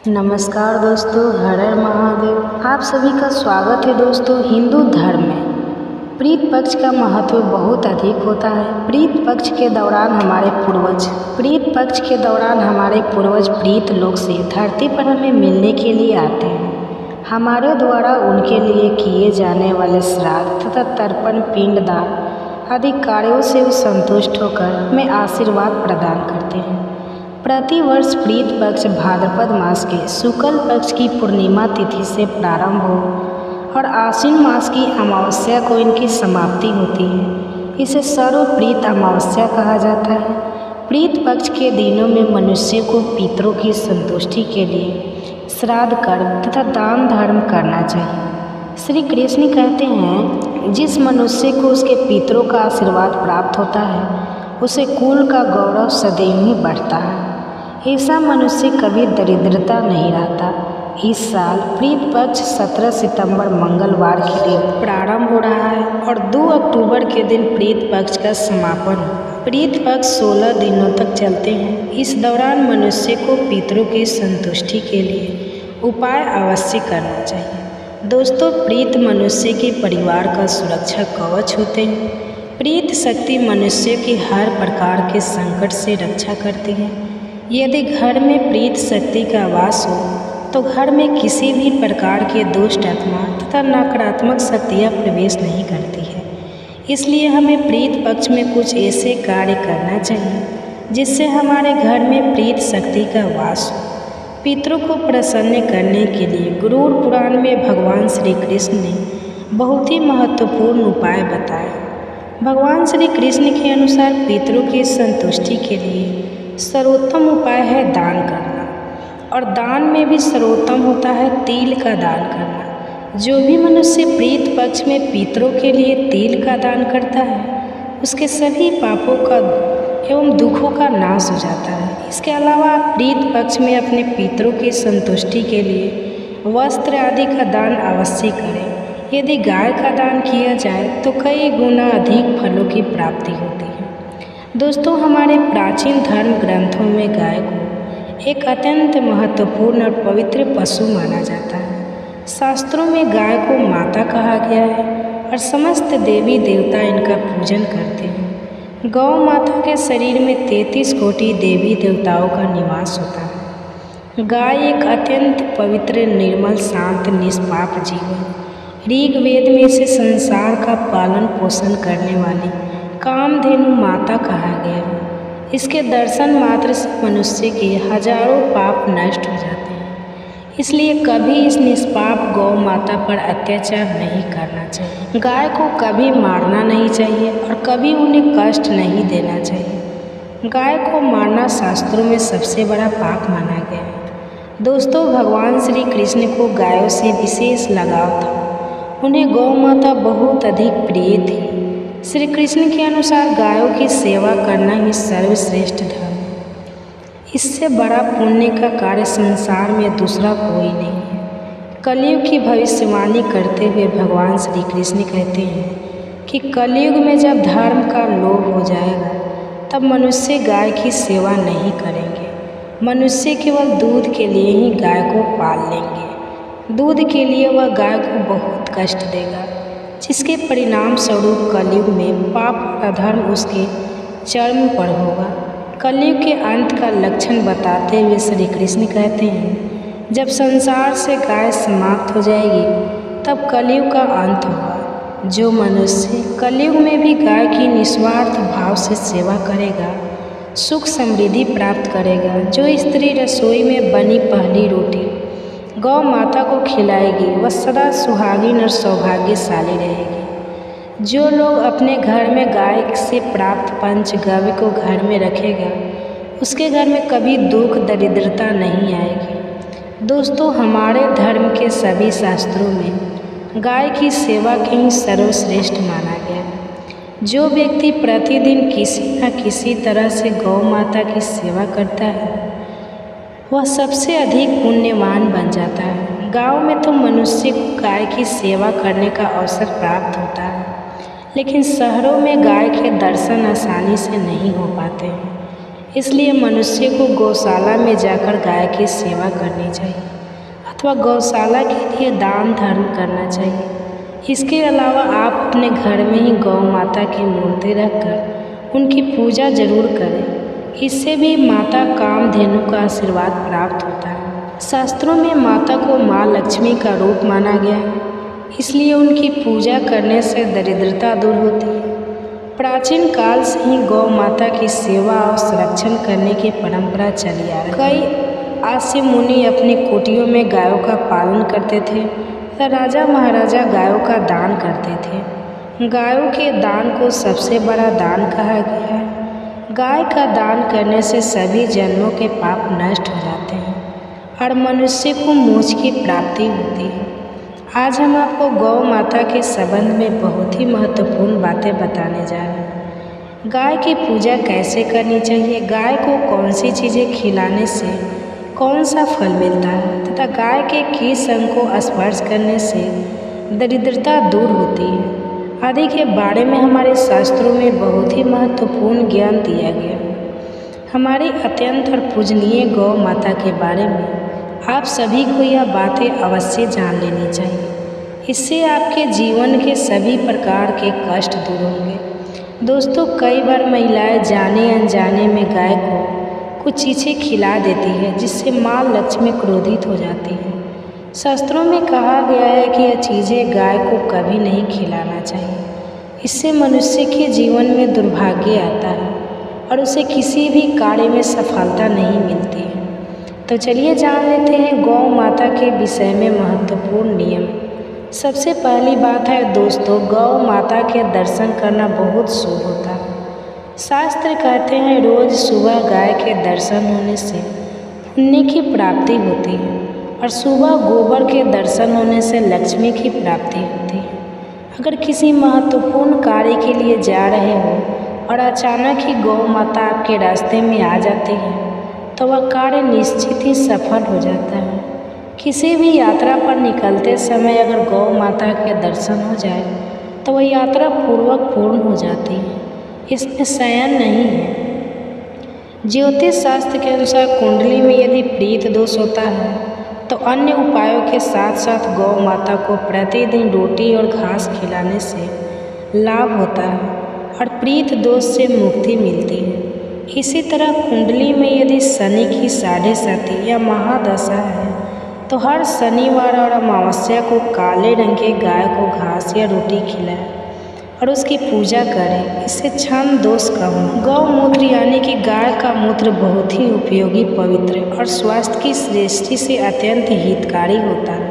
नमस्कार दोस्तों, हर हर महादेव। आप सभी का स्वागत है दोस्तों। हिंदू धर्म में प्रीत पक्ष का महत्व बहुत अधिक होता है। प्रीत पक्ष के दौरान हमारे पूर्वज प्रीत लोक से धरती पर हमें मिलने के लिए आते हैं। हमारे द्वारा उनके लिए किए जाने वाले श्राद्ध तथा तर्पण, पिंडदान आदि कार्यों से वो संतुष्ट होकर हमें आशीर्वाद प्रदान करते हैं। प्रतिवर्ष प्रीत पक्ष भाद्रपद मास के शुक्ल पक्ष की पूर्णिमा तिथि से प्रारंभ हो और आश्विन मास की अमावस्या को इनकी समाप्ति होती है। इसे सर्वप्रीत अमावस्या कहा जाता है। प्रीत पक्ष के दिनों में मनुष्य को पितरों की संतुष्टि के लिए श्राद्ध कर्म तथा दान धर्म करना चाहिए। श्री कृष्ण कहते हैं, जिस मनुष्य को उसके पितरों का आशीर्वाद प्राप्त होता है उसे कुल का गौरव सदैव ही बढ़ता है। ऐसा मनुष्य कभी दरिद्रता नहीं रहता। इस साल प्रीत पक्ष 17 सितंबर मंगलवार के दिन प्रारंभ हो रहा है और 2 अक्टूबर के दिन प्रीत पक्ष का समापन हो। प्रीत पक्ष 16 दिनों तक चलते हैं। इस दौरान मनुष्य को पितरों की संतुष्टि के लिए उपाय अवश्य करना चाहिए। दोस्तों, प्रीत मनुष्य के परिवार का सुरक्षा कवच होते हैं। प्रीत शक्ति मनुष्य की हर प्रकार के संकट से रक्षा करती है। यदि घर में प्रीत शक्ति का वास हो तो घर में किसी भी प्रकार के दुष्ट आत्मा तथा नकारात्मक शक्तियाँ प्रवेश नहीं करती है। इसलिए हमें प्रीत पक्ष में कुछ ऐसे कार्य करना चाहिए जिससे हमारे घर में प्रीत शक्ति का वास हो। पितरों को प्रसन्न करने के लिए गरुड़ पुराण में भगवान श्री कृष्ण ने बहुत ही महत्वपूर्ण उपाय बताए। भगवान श्री कृष्ण के अनुसार पितरों की संतुष्टि के लिए सर्वोत्तम उपाय है दान करना, और दान में भी सर्वोत्तम होता है तिल का दान करना। जो भी मनुष्य प्रीत पक्ष में पितरों के लिए तिल का दान करता है उसके सभी पापों का एवं दुखों का नाश हो जाता है। इसके अलावा आप प्रीत पक्ष में अपने पितरों की संतुष्टि के लिए वस्त्र आदि का दान अवश्य करें। यदि गाय का दान किया जाए तो कई गुना अधिक फलों की प्राप्ति होती है। दोस्तों, हमारे प्राचीन धर्म ग्रंथों में गाय को एक अत्यंत महत्वपूर्ण और पवित्र पशु माना जाता है। शास्त्रों में गाय को माता कहा गया है और समस्त देवी देवता इनका पूजन करते हैं। गौ माता के शरीर में 33 कोटि देवी देवताओं का निवास होता है। गाय एक अत्यंत पवित्र, निर्मल, शांत, निष्पाप जीवन, ऋग्वेद में इसे संसार का पालन पोषण करने वाली कामधेनु माता कहा गया है। इसके दर्शन मात्र से मनुष्य के हजारों पाप नष्ट हो जाते हैं। इसलिए कभी इस निष्पाप गौ माता पर अत्याचार नहीं करना चाहिए। गाय को कभी मारना नहीं चाहिए और कभी उन्हें कष्ट नहीं देना चाहिए। गाय को मारना शास्त्रों में सबसे बड़ा पाप माना गया है। दोस्तों, भगवान श्री कृष्ण को गायों से विशेष लगाव था। उन्हें गौ माता बहुत अधिक प्रिय थी। श्री कृष्ण के अनुसार गायों की सेवा करना ही सर्वश्रेष्ठ धर्म है। इससे बड़ा पुण्य का कार्य संसार में दूसरा कोई नहीं है। कलयुग की भविष्यवाणी करते हुए भगवान श्री कृष्ण कहते हैं कि कलयुग में जब धर्म का लोभ हो जाएगा तब मनुष्य गाय की सेवा नहीं करेंगे। मनुष्य केवल दूध के लिए ही गाय को पाल लेंगे। दूध के लिए वह गाय को बहुत कष्ट देगा, जिसके परिणाम स्वरूप कलयुग में पाप और अधर्म उसके चरम पर होगा। कलयुग के अंत का लक्षण बताते हुए श्री कृष्ण कहते हैं, जब संसार से गाय समाप्त हो जाएगी तब कलयुग का अंत होगा। जो मनुष्य कलयुग में भी गाय की निस्वार्थ भाव से सेवा करेगा सुख समृद्धि प्राप्त करेगा। जो स्त्री रसोई में बनी पहली रोटी गौ माता को खिलाएगी वह सदा सुहागिन और सौभाग्यशाली रहेगी। जो लोग अपने घर में गाय से प्राप्त पंचगव्य को घर में रखेगा उसके घर में कभी दुख दरिद्रता नहीं आएगी। दोस्तों, हमारे धर्म के सभी शास्त्रों में गाय की सेवा के ही सर्वश्रेष्ठ माना गया है। जो व्यक्ति प्रतिदिन किसी न किसी तरह से गौ माता की सेवा करता है वह सबसे अधिक पुण्यवान बन जाता है। गाँव में तो मनुष्य को गाय की सेवा करने का अवसर प्राप्त होता है, लेकिन शहरों में गाय के दर्शन आसानी से नहीं हो पाते हैं। इसलिए मनुष्य को गौशाला में जाकर गाय की सेवा करनी चाहिए अथवा गौशाला के लिए दान धर्म करना चाहिए। इसके अलावा आप अपने घर में ही गौ माता की मूर्ति रखकर उनकी पूजा जरूर करें। इससे भी माता कामधेनु का आशीर्वाद प्राप्त होता है। शास्त्रों में माता को माँ लक्ष्मी का रूप माना गया है, इसलिए उनकी पूजा करने से दरिद्रता दूर होती है। प्राचीन काल से ही गौ माता की सेवा और संरक्षण करने की परंपरा चली आ रही है। कई आस्य मुनि अपनी कुटियों में गायों का पालन करते थे तथा राजा महाराजा गायों का दान करते थे। गायों के दान को सबसे बड़ा दान कहा गया है। गाय का दान करने से सभी जन्मों के पाप नष्ट हो जाते हैं और मनुष्य को मोक्ष की प्राप्ति होती है। आज हम आपको गौ माता के संबंध में बहुत ही महत्वपूर्ण बातें बताने जा रहे हैं। गाय की पूजा कैसे करनी चाहिए, गाय को कौन सी चीज़ें खिलाने से कौन सा फल मिलता है तथा गाय के किस अंग को स्पर्श करने से दरिद्रता दूर होती है आदि के बारे में हमारे शास्त्रों में बहुत ही महत्वपूर्ण ज्ञान दिया गया है। हमारी अत्यंत और पूजनीय गौ माता के बारे में आप सभी को यह बातें अवश्य जान लेनी चाहिए। इससे आपके जीवन के सभी प्रकार के कष्ट दूर होंगे। दोस्तों, कई बार महिलाएं जाने अनजाने में गाय को कुछ चीज़ें खिला देती है जिससे माँ लक्ष्मी क्रोधित हो जाती है। शास्त्रों में कहा गया है कि यह चीज़ें गाय को कभी नहीं खिलाना चाहिए। इससे मनुष्य के जीवन में दुर्भाग्य आता है और उसे किसी भी कार्य में सफलता नहीं मिलती है। तो चलिए जान लेते हैं गौ माता के विषय में महत्वपूर्ण नियम। सबसे पहली बात है दोस्तों, गौ माता के दर्शन करना बहुत शुभ होता है। शास्त्र कहते हैं रोज़ सुबह गाय के दर्शन होने से पुण्य की प्राप्ति होती है और सुबह गोबर के दर्शन होने से लक्ष्मी की प्राप्ति होती है। अगर किसी महत्वपूर्ण कार्य के लिए जा रहे हो और अचानक ही गौ माता आपके रास्ते में आ जाती है तो वह कार्य निश्चित ही सफल हो जाता है। किसी भी यात्रा पर निकलते समय अगर गौ माता के दर्शन हो जाए तो वह यात्रा पूर्वक पूर्ण हो जाती है। इसमें शयन नहीं है। ज्योतिष शास्त्र के अनुसार कुंडली में यदि प्रीत दोष होता है तो अन्य उपायों के साथ साथ गौ माता को प्रतिदिन रोटी और घास खिलाने से लाभ होता है और प्रीत दोष से मुक्ति मिलती है। इसी तरह कुंडली में यदि शनि की 7.5 या महादशा है तो हर शनिवार और अमावस्या को काले रंग के गाय को घास या रोटी खिलाएं और उसकी पूजा करें। इससे क्षण दोष कम हो। गौमूत्र यानी कि गाय का मूत्र बहुत ही उपयोगी, पवित्र और स्वास्थ्य की दृष्टि से अत्यंत हितकारी होता है।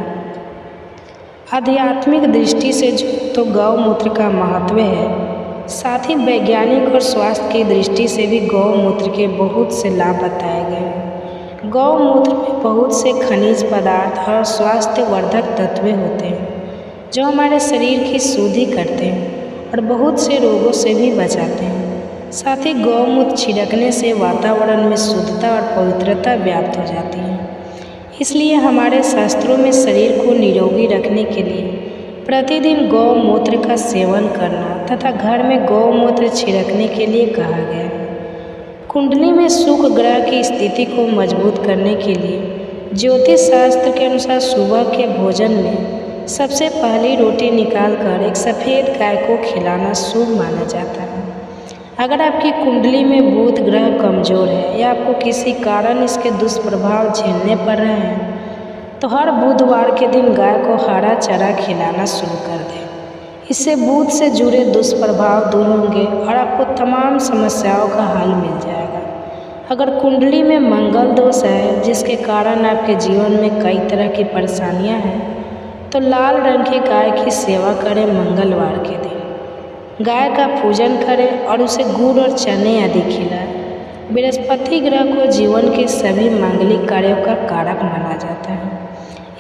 आध्यात्मिक दृष्टि से जो तो गौमूत्र का महत्व है, साथ ही वैज्ञानिक और स्वास्थ्य की दृष्टि से भी गौमूत्र के बहुत से लाभ बताए गए हैं। गौमूत्र में बहुत से खनिज पदार्थ और स्वास्थ्यवर्धक तत्व होते हैं जो हमारे शरीर की शुद्धि करते हैं और बहुत से रोगों से भी बचाते हैं। साथ ही गौमूत्र छिड़कने से वातावरण में शुद्धता और पवित्रता व्याप्त हो जाती है। इसलिए हमारे शास्त्रों में शरीर को निरोगी रखने के लिए प्रतिदिन गौमूत्र का सेवन करना तथा घर में गौमूत्र छिड़कने के लिए कहा गया है। कुंडली में शुक्र ग्रह की स्थिति को मजबूत करने के लिए ज्योतिष शास्त्र के अनुसार सुबह के भोजन में सबसे पहली रोटी निकालकर एक सफ़ेद गाय को खिलाना शुभ माना जाता है। अगर आपकी कुंडली में बुध ग्रह कमज़ोर है या आपको किसी कारण इसके दुष्प्रभाव झेलने पड़ रहे हैं तो हर बुधवार के दिन गाय को हरा चारा खिलाना शुरू कर दें। इससे बुध से जुड़े दुष्प्रभाव दूर होंगे और आपको तमाम समस्याओं का हल मिल जाएगा। अगर कुंडली में मंगल दोष है जिसके कारण आपके जीवन में कई तरह की परेशानियां हैं तो लाल रंग की गाय की सेवा करें। मंगलवार के दिन गाय का पूजन करें और उसे गुड़ और चने आदि खिलाएं। बृहस्पति ग्रह को जीवन के सभी मांगलिक कार्यों का कारक माना जाता है।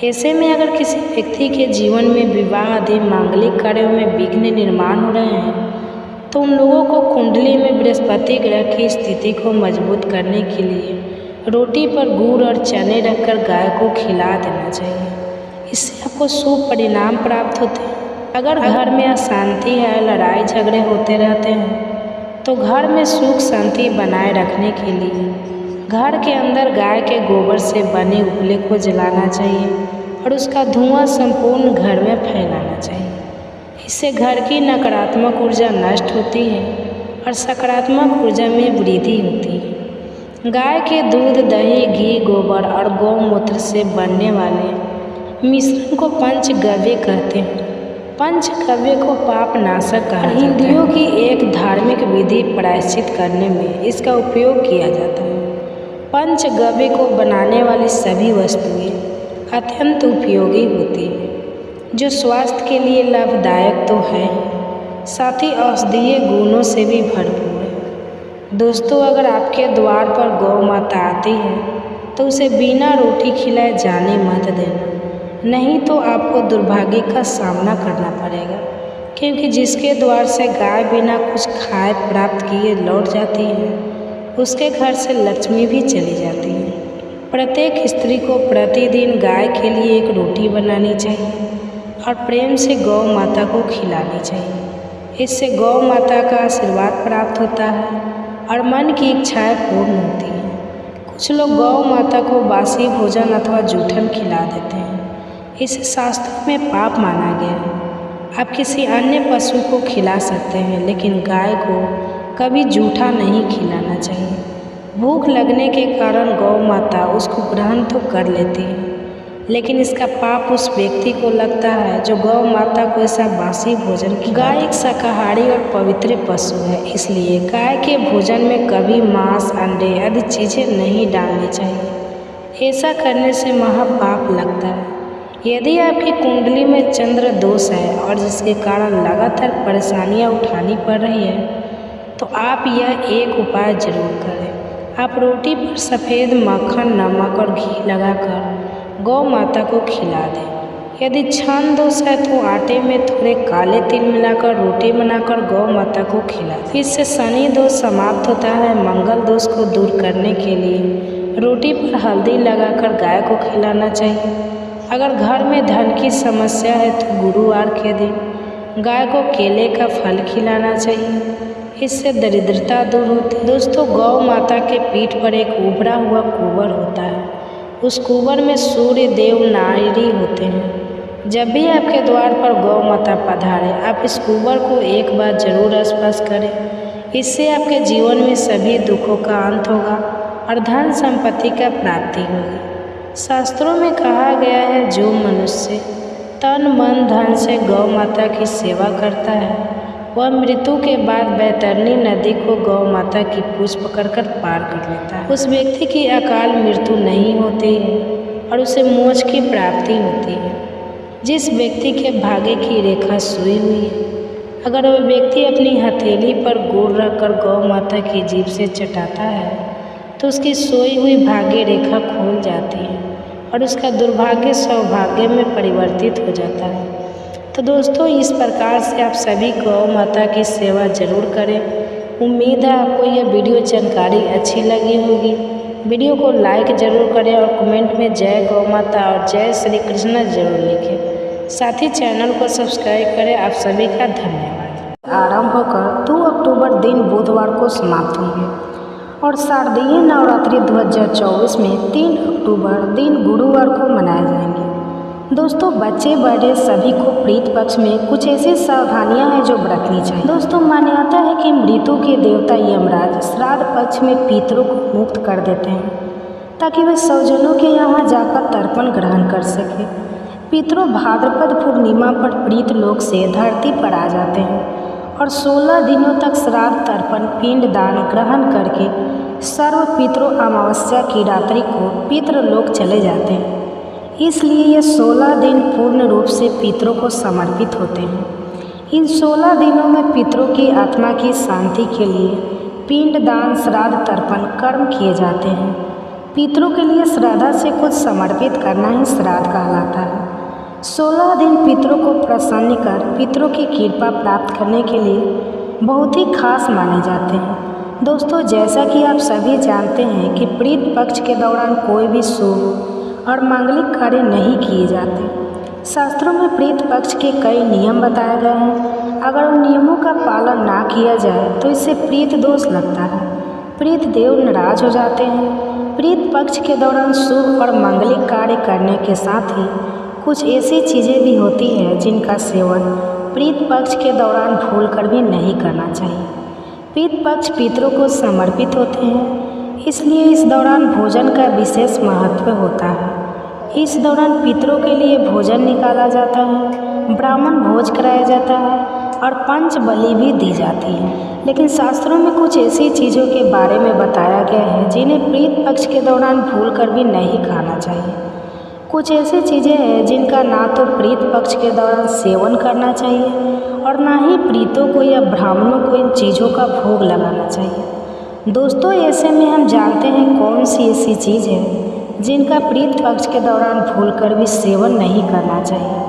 ऐसे में अगर किसी व्यक्ति के जीवन में विवाह आदि मांगलिक कार्यों में विघ्न निर्माण हो रहे हैं तो उन लोगों को कुंडली में बृहस्पति ग्रह की स्थिति को मजबूत करने के लिए रोटी पर गुड़ और चने रखकर गाय को खिला देना चाहिए। इससे आपको शुभ परिणाम प्राप्त होते हैं। अगर घर में अशांति है, लड़ाई झगड़े होते रहते हैं तो घर में सुख शांति बनाए रखने के लिए घर के अंदर गाय के गोबर से बने उपले को जलाना चाहिए और उसका धुआं संपूर्ण घर में फैलाना चाहिए। इससे घर की नकारात्मक ऊर्जा नष्ट होती है और सकारात्मक ऊर्जा में वृद्धि होती है। गाय के दूध, दही, घी, गोबर और गौमूत्र से बनने वाले मिश्रण को पंचगव्य कहते हैं। पंचगव्य को पाप नाशक कहा जाता है। हिंदुओं की एक धार्मिक विधि प्रायश्चित करने में इसका उपयोग किया जाता है। पंचगव्य को बनाने वाली सभी वस्तुएं अत्यंत उपयोगी होती हैं, जो स्वास्थ्य के लिए लाभदायक तो है, साथ ही औषधीय गुणों से भी भरपूर है। दोस्तों, अगर आपके द्वार पर गौ माता आती है तो उसे बिना रोटी खिलाए जाने मत देना, नहीं तो आपको दुर्भाग्य का सामना करना पड़ेगा, क्योंकि जिसके द्वार से गाय बिना कुछ खाए प्राप्त किए लौट जाती है, उसके घर से लक्ष्मी भी चली जाती है। प्रत्येक स्त्री को प्रतिदिन गाय के लिए एक रोटी बनानी चाहिए और प्रेम से गौ माता को खिलानी चाहिए। इससे गौ माता का आशीर्वाद प्राप्त होता है और मन की इच्छाएं पूर्ण होती हैं। कुछ लोग गौ माता को बासी भोजन अथवा जूठन खिला देते हैं। इसे शास्त्रों में पाप माना गया है। आप किसी अन्य पशु को खिला सकते हैं, लेकिन गाय को कभी जूठा नहीं खिलाना चाहिए। भूख लगने के कारण गौ माता उसको ग्रहण तो कर लेती है, लेकिन इसका पाप उस व्यक्ति को लगता है जो गौ माता को ऐसा बासी भोजन खिलाता है। गाय एक शाकाहारी और पवित्र पशु है, इसलिए गाय के भोजन में कभी मांस, अंडे आदि चीज़ें नहीं डालनी चाहिए। ऐसा करने से महापाप लगता है। यदि आपकी कुंडली में चंद्र दोष है और जिसके कारण लगातार परेशानियां उठानी पड़ रही है, तो आप यह एक उपाय जरूर करें। आप रोटी पर सफ़ेद मक्खन, नमक और घी लगाकर गौ माता को खिला दें। यदि क्षण दोष है तो आटे में थोड़े काले तिल मिलाकर रोटी बनाकर गौ माता को खिला दें। इससे शनि दोष समाप्त होता है। मंगल दोष को दूर करने के लिए रोटी पर हल्दी लगाकर गाय को खिलाना चाहिए। अगर घर में धन की समस्या है तो गुरुवार के दिन गाय को केले का फल खिलाना चाहिए। इससे दरिद्रता दूर होती है। दोस्तों, गौ माता के पीठ पर एक उभरा हुआ कुंवर होता है। उस कुंवर में सूर्य देव नारी होते हैं। जब भी आपके द्वार पर गौ माता पधारे, आप इस कुंवर को एक बार जरूर स्पर्श करें। इससे आपके जीवन में सभी दुखों का अंत होगा और धन संपत्ति का प्राप्ति होगी। शास्त्रों में कहा गया है, जो मनुष्य तन मन धन से गौ माता की सेवा करता है, वह मृत्यु के बाद बैतरणी नदी को गौ माता की पूंछ पकड़कर पार कर लेता है। उस व्यक्ति की अकाल मृत्यु नहीं होती है और उसे मोक्ष की प्राप्ति होती है। जिस व्यक्ति के भाग्य की रेखा सोई हुई है, अगर वह व्यक्ति अपनी हथेली पर गुड़ रखकर गौ माता की जीभ से चटाता है, तो उसकी सोई हुई भाग्य रेखा खोल जाती है और उसका दुर्भाग्य सौभाग्य में परिवर्तित हो जाता है। तो दोस्तों, इस प्रकार से आप सभी गौ माता की सेवा जरूर करें। उम्मीद है आपको यह वीडियो जानकारी अच्छी लगी होगी। वीडियो को लाइक जरूर करें और कमेंट में जय गौ माता और जय श्री कृष्ण जरूर लिखें। साथ ही चैनल को सब्सक्राइब करें। आप सभी का धन्यवाद। आरंभ होकर 2 अक्टूबर दिन बुधवार को समाप्त होंगे और शारदीय नवरात्रि 2024 में 3 अक्टूबर दिन गुरुवार को मनाए जाएंगे। दोस्तों, बच्चे बड़े सभी को प्रीत पक्ष में कुछ ऐसी सावधानियां हैं जो बरतनी चाहिए। दोस्तों, मान्यता है कि मृत्यु के देवता यमराज श्राद्ध पक्ष में पितरों को मुक्त कर देते हैं, ताकि वे स्वजनों के यहाँ जाकर तर्पण ग्रहण कर सके। पितरों भाद्रपद पूर्णिमा पर प्रीत लोक से धरती पर आ जाते हैं और 16 दिनों तक श्राद्ध, तर्पण, पिंड दान ग्रहण करके सर्व पितरों अमावस्या की रात्रि को पितृलोक चले जाते हैं। इसलिए ये 16 दिन पूर्ण रूप से पितरों को समर्पित होते हैं। इन 16 दिनों में पितरों की आत्मा की शांति के लिए पिंड दान, श्राद्ध, तर्पण कर्म किए जाते हैं। पितरों के लिए श्रद्धा से कुछ समर्पित करना ही श्राद्ध कहलाता है। 16 दिन पितरों को प्रसन्न कर पितरों की कृपा प्राप्त करने के लिए बहुत ही खास माने जाते हैं। दोस्तों, जैसा कि आप सभी जानते हैं कि प्रीत पक्ष के दौरान कोई भी शुभ और मांगलिक कार्य नहीं किए जाते। शास्त्रों में प्रीत पक्ष के कई नियम बताए गए हैं, अगर उन नियमों का पालन ना किया जाए तो इससे प्रीत दोष लगता है। प्रीत देव नाराज हो जाते हैं। प्रीत पक्ष के दौरान शुभ और मांगलिक कार्य करने के साथ ही कुछ ऐसी चीज़ें भी होती हैं जिनका सेवन प्रीत पक्ष के दौरान भूल कर भी नहीं करना चाहिए। प्रीत पक्ष पितरों को समर्पित होते हैं, इसलिए इस दौरान भोजन का विशेष महत्व होता है। इस दौरान पितरों के लिए भोजन निकाला जाता है, ब्राह्मण भोज कराया जाता है और पंच बलि भी दी जाती है। लेकिन शास्त्रों में कुछ ऐसी चीज़ों के बारे में बताया गया है जिन्हें प्रीत पक्ष के दौरान भूल कर भी नहीं खाना चाहिए। कुछ ऐसी चीज़ें हैं जिनका ना तो प्रीत पक्ष के दौरान सेवन करना चाहिए और ना ही प्रीतों को या ब्राह्मणों को इन चीज़ों का भोग लगाना चाहिए। दोस्तों, ऐसे में हम जानते हैं कौन सी ऐसी चीज़ है जिनका प्रीत पक्ष के दौरान भूल कर भी सेवन नहीं करना चाहिए।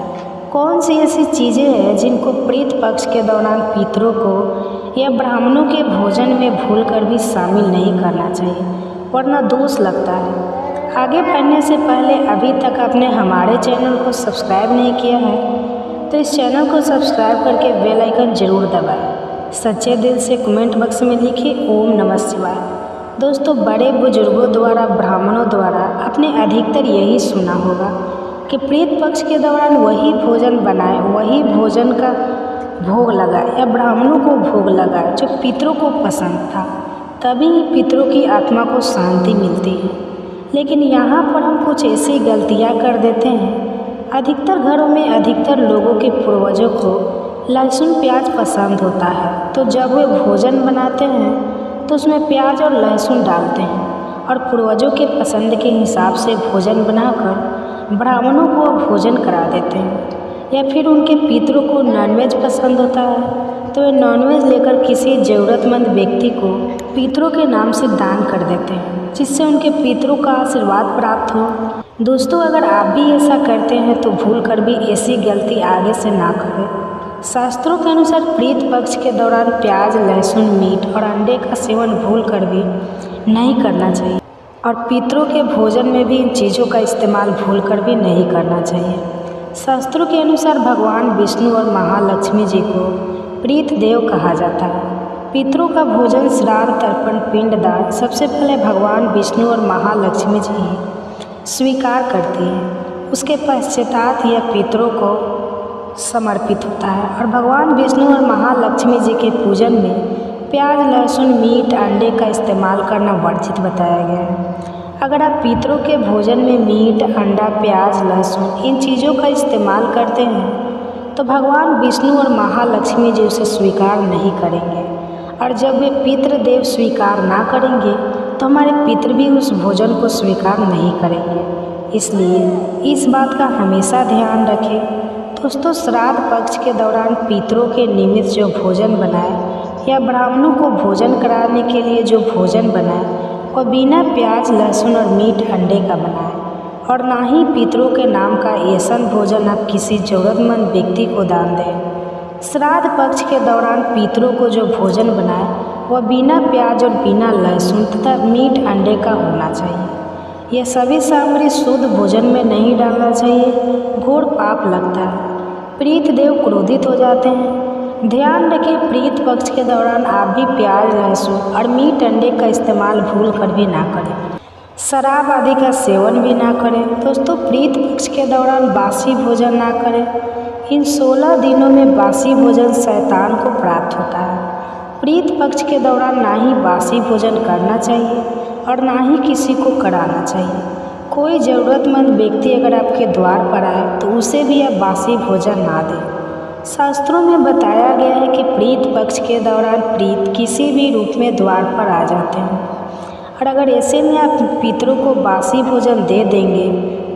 कौन सी ऐसी चीज़ें हैं जिनको प्रीत पक्ष के दौरान पितरों को या ब्राह्मणों के भोजन में भूल कर भी शामिल नहीं करना चाहिए, वरना दोष लगता है। आगे बढ़ने से पहले अभी तक आपने हमारे चैनल को सब्सक्राइब नहीं किया है तो इस चैनल को सब्सक्राइब करके बेल आइकन जरूर दबाएं। सच्चे दिल से कमेंट बॉक्स में लिखिए ओम नमः शिवाय। दोस्तों, बड़े बुजुर्गों द्वारा, ब्राह्मणों द्वारा आपने अधिकतर यही सुना होगा कि प्रीत पक्ष के दौरान वही भोजन बनाए, वही भोजन का भोग लगाए या ब्राह्मणों को भोग लगाए जो पितरों को पसंद था, तभी पितरों की आत्मा को शांति मिलती है। लेकिन यहाँ पर हम कुछ ऐसी गलतियाँ कर देते हैं। अधिकतर घरों में अधिकतर लोगों के पूर्वजों को लहसुन प्याज पसंद होता है, तो जब वे भोजन बनाते हैं तो उसमें प्याज और लहसुन डालते हैं और पूर्वजों के पसंद के हिसाब से भोजन बनाकर ब्राह्मणों को भोजन करा देते हैं। या फिर उनके पितरों को नॉनवेज पसंद होता है तो वे नॉनवेज लेकर किसी ज़रूरतमंद व्यक्ति को पितरों के नाम से दान कर देते हैं, जिससे उनके पितरों का आशीर्वाद प्राप्त हो। दोस्तों, अगर आप भी ऐसा करते हैं तो भूल कर भी ऐसी गलती आगे से ना करें। शास्त्रों के अनुसार प्रीत पक्ष के दौरान प्याज, लहसुन, मीट और अंडे का सेवन भूल कर भी नहीं करना चाहिए और पितरों के भोजन में भी इन चीज़ों का इस्तेमाल भूल कर भी नहीं करना चाहिए। शास्त्रों के अनुसार भगवान विष्णु और महालक्ष्मी जी को प्रीत देव कहा जाता है। पितरों का भोजन, श्राद्ध, तर्पण, पिंडदान सबसे पहले भगवान विष्णु और महालक्ष्मी जी ही स्वीकार करती है। उसके पश्चात यह पितरों को समर्पित होता है और भगवान विष्णु और महालक्ष्मी जी के पूजन में प्याज, लहसुन, मीट, अंडे का इस्तेमाल करना वर्जित बताया गया है। अगर आप पितरों के भोजन में मीट, अंडा, प्याज, लहसुन इन चीज़ों का इस्तेमाल करते हैं तो भगवान विष्णु और महालक्ष्मी जी उसे स्वीकार नहीं करेंगे और जब वे पितृदेव स्वीकार ना करेंगे तो हमारे पितृ भी उस भोजन को स्वीकार नहीं करेंगे। इसलिए इस बात का हमेशा ध्यान रखें। दोस्तों, श्राद्ध पक्ष के दौरान पितरों के निमित्त जो भोजन बनाए या ब्राह्मणों को भोजन कराने के लिए जो भोजन बनाए वह बिना प्याज, लहसुन और मीट, अंडे का बनाए और ना ही पितरों के नाम का ऐसा भोजन आप किसी ज़रूरतमंद व्यक्ति को दान दें। श्राद्ध पक्ष के दौरान पितरों को जो भोजन बनाए वह बिना प्याज और बिना लहसुन तथा मीट, अंडे का होना चाहिए। यह सभी सामग्री शुद्ध भोजन में नहीं डालना चाहिए, घोर पाप लगता है। प्रीत देव क्रोधित हो जाते हैं। ध्यान रखें, प्रीत पक्ष के दौरान आप भी प्याज, लहसुन और मीट, अंडे का इस्तेमाल भूल कर भी ना करें। शराब आदि का सेवन भी ना करें। दोस्तों, प्रीत पक्ष के दौरान बासी भोजन ना करें। इन 16 दिनों में बासी भोजन शैतान को प्राप्त होता है। प्रीत पक्ष के दौरान ना ही बासी भोजन करना चाहिए और ना ही किसी को कराना चाहिए। कोई ज़रूरतमंद व्यक्ति अगर आपके द्वार पर आए तो उसे भी आप बासी भोजन ना दें। शास्त्रों में बताया गया है कि प्रीत पक्ष के दौरान प्रीत किसी भी रूप में द्वार पर आ जाते हैं और अगर ऐसे में आप पितरों को बासी भोजन दे देंगे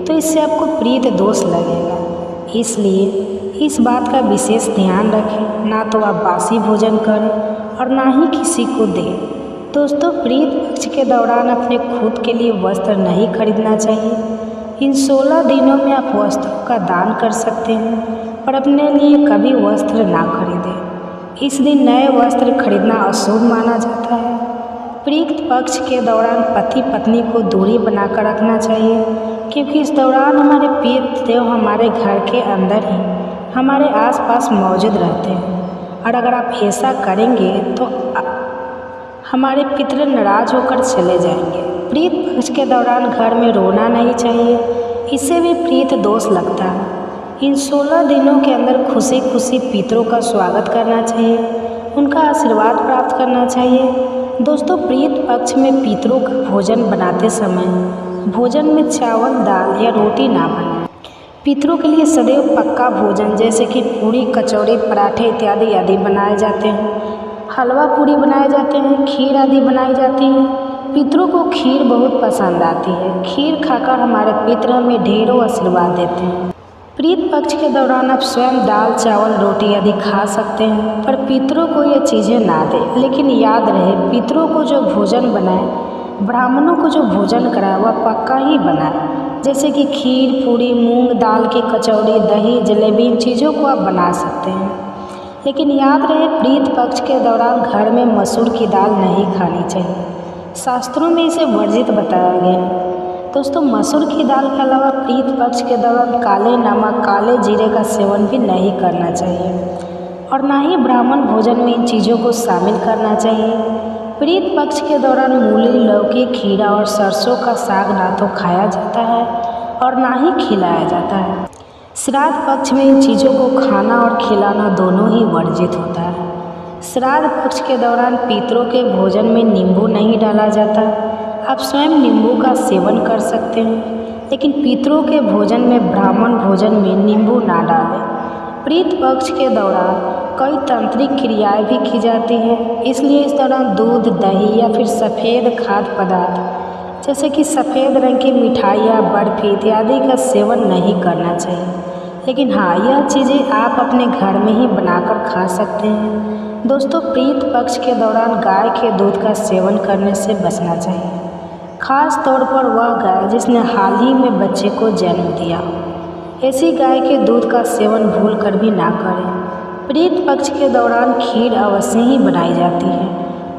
तो इससे आपको प्रीत दोष लगेगा। इसलिए इस बात का विशेष ध्यान रखें, ना तो आप बासी भोजन करें और ना ही किसी को दें। दोस्तों, प्रीत पक्ष के दौरान अपने खुद के लिए वस्त्र नहीं खरीदना चाहिए। इन 16 दिनों में आप वस्त्रों का दान कर सकते हैं पर अपने लिए कभी वस्त्र ना खरीदें। इस दिन नए वस्त्र खरीदना अशुभ माना जाता है। प्रीत पक्ष के दौरान पति पत्नी को दूरी बनाकर रखना चाहिए क्योंकि इस दौरान हमारे प्रीत देव हमारे घर के अंदर ही हमारे आसपास मौजूद रहते हैं और अगर आप ऐसा करेंगे तो हमारे पितर नाराज होकर चले जाएंगे। प्रीत पक्ष के दौरान घर में रोना नहीं चाहिए, इससे भी प्रीत दोष लगता है। इन 16 दिनों के अंदर खुशी खुशी पितरों का स्वागत करना चाहिए, उनका आशीर्वाद प्राप्त करना चाहिए। दोस्तों, प्रीत पक्ष में पितरों का भोजन बनाते समय भोजन में चावल, दाल या रोटी ना बनाएं। पितरों के लिए सदैव पक्का भोजन जैसे कि पूरी, कचौड़ी, पराठे इत्यादि आदि बनाए जाते हैं। हलवा पूरी बनाए जाते हैं, खीर आदि बनाई जाती है। पितरों को खीर बहुत पसंद आती है। खीर खाकर हमारे पितर हमें ढेरों आशीर्वाद देते हैं। प्रीत पक्ष के दौरान आप स्वयं दाल, चावल, रोटी आदि खा सकते हैं, पर पितरों को ये चीज़ें ना दें। लेकिन याद रहे, पितरों को जो भोजन बनाए, ब्राह्मणों को जो भोजन कराए वह पक्का ही बनाए, जैसे कि खीर, पूरी, मूंग दाल की कचौड़ी, दही, जलेबी, इन चीज़ों को आप बना सकते हैं। लेकिन याद रहे, प्रीत पक्ष के दौरान घर में मसूर की दाल नहीं खानी चाहिए। शास्त्रों में इसे वर्जित बताया गया है। दोस्तों, मसूर की दाल के अलावा प्रीत पक्ष के दौरान काले नमक, काले जीरे का सेवन भी नहीं करना चाहिए और ना ही ब्राह्मण भोजन में इन चीज़ों को शामिल करना चाहिए। प्रीत पक्ष के दौरान मूली, लौकी, खीरा और सरसों का साग ना तो खाया जाता है और ना ही खिलाया जाता है। श्राद्ध पक्ष में इन चीज़ों को खाना और खिलाना दोनों ही वर्जित होता है। श्राद्ध पक्ष के दौरान पितरों के भोजन में नींबू नहीं डाला जाता। आप स्वयं नींबू का सेवन कर सकते हैं, लेकिन पितरों के भोजन में, ब्राह्मण भोजन में नींबू ना डालें। प्रीत पक्ष के दौरान कई तांत्रिक क्रियाएं भी की जाती हैं, इसलिए इस दौरान दूध, दही या फिर सफ़ेद खाद्य पदार्थ जैसे कि सफ़ेद रंग की मिठाइयाँ, बर्फी इत्यादि का सेवन नहीं करना चाहिए। लेकिन हाँ, यह चीज़ें आप अपने घर में ही बनाकर खा सकते हैं। दोस्तों, प्रीत पक्ष के दौरान गाय के दूध का सेवन करने से बचना चाहिए, खास तौर पर वह गाय जिसने हाल ही में बच्चे को जन्म दिया। ऐसी गाय के दूध का सेवन भूल कर भी ना करें। प्रीत पक्ष के दौरान खीर अवश्य ही बनाई जाती है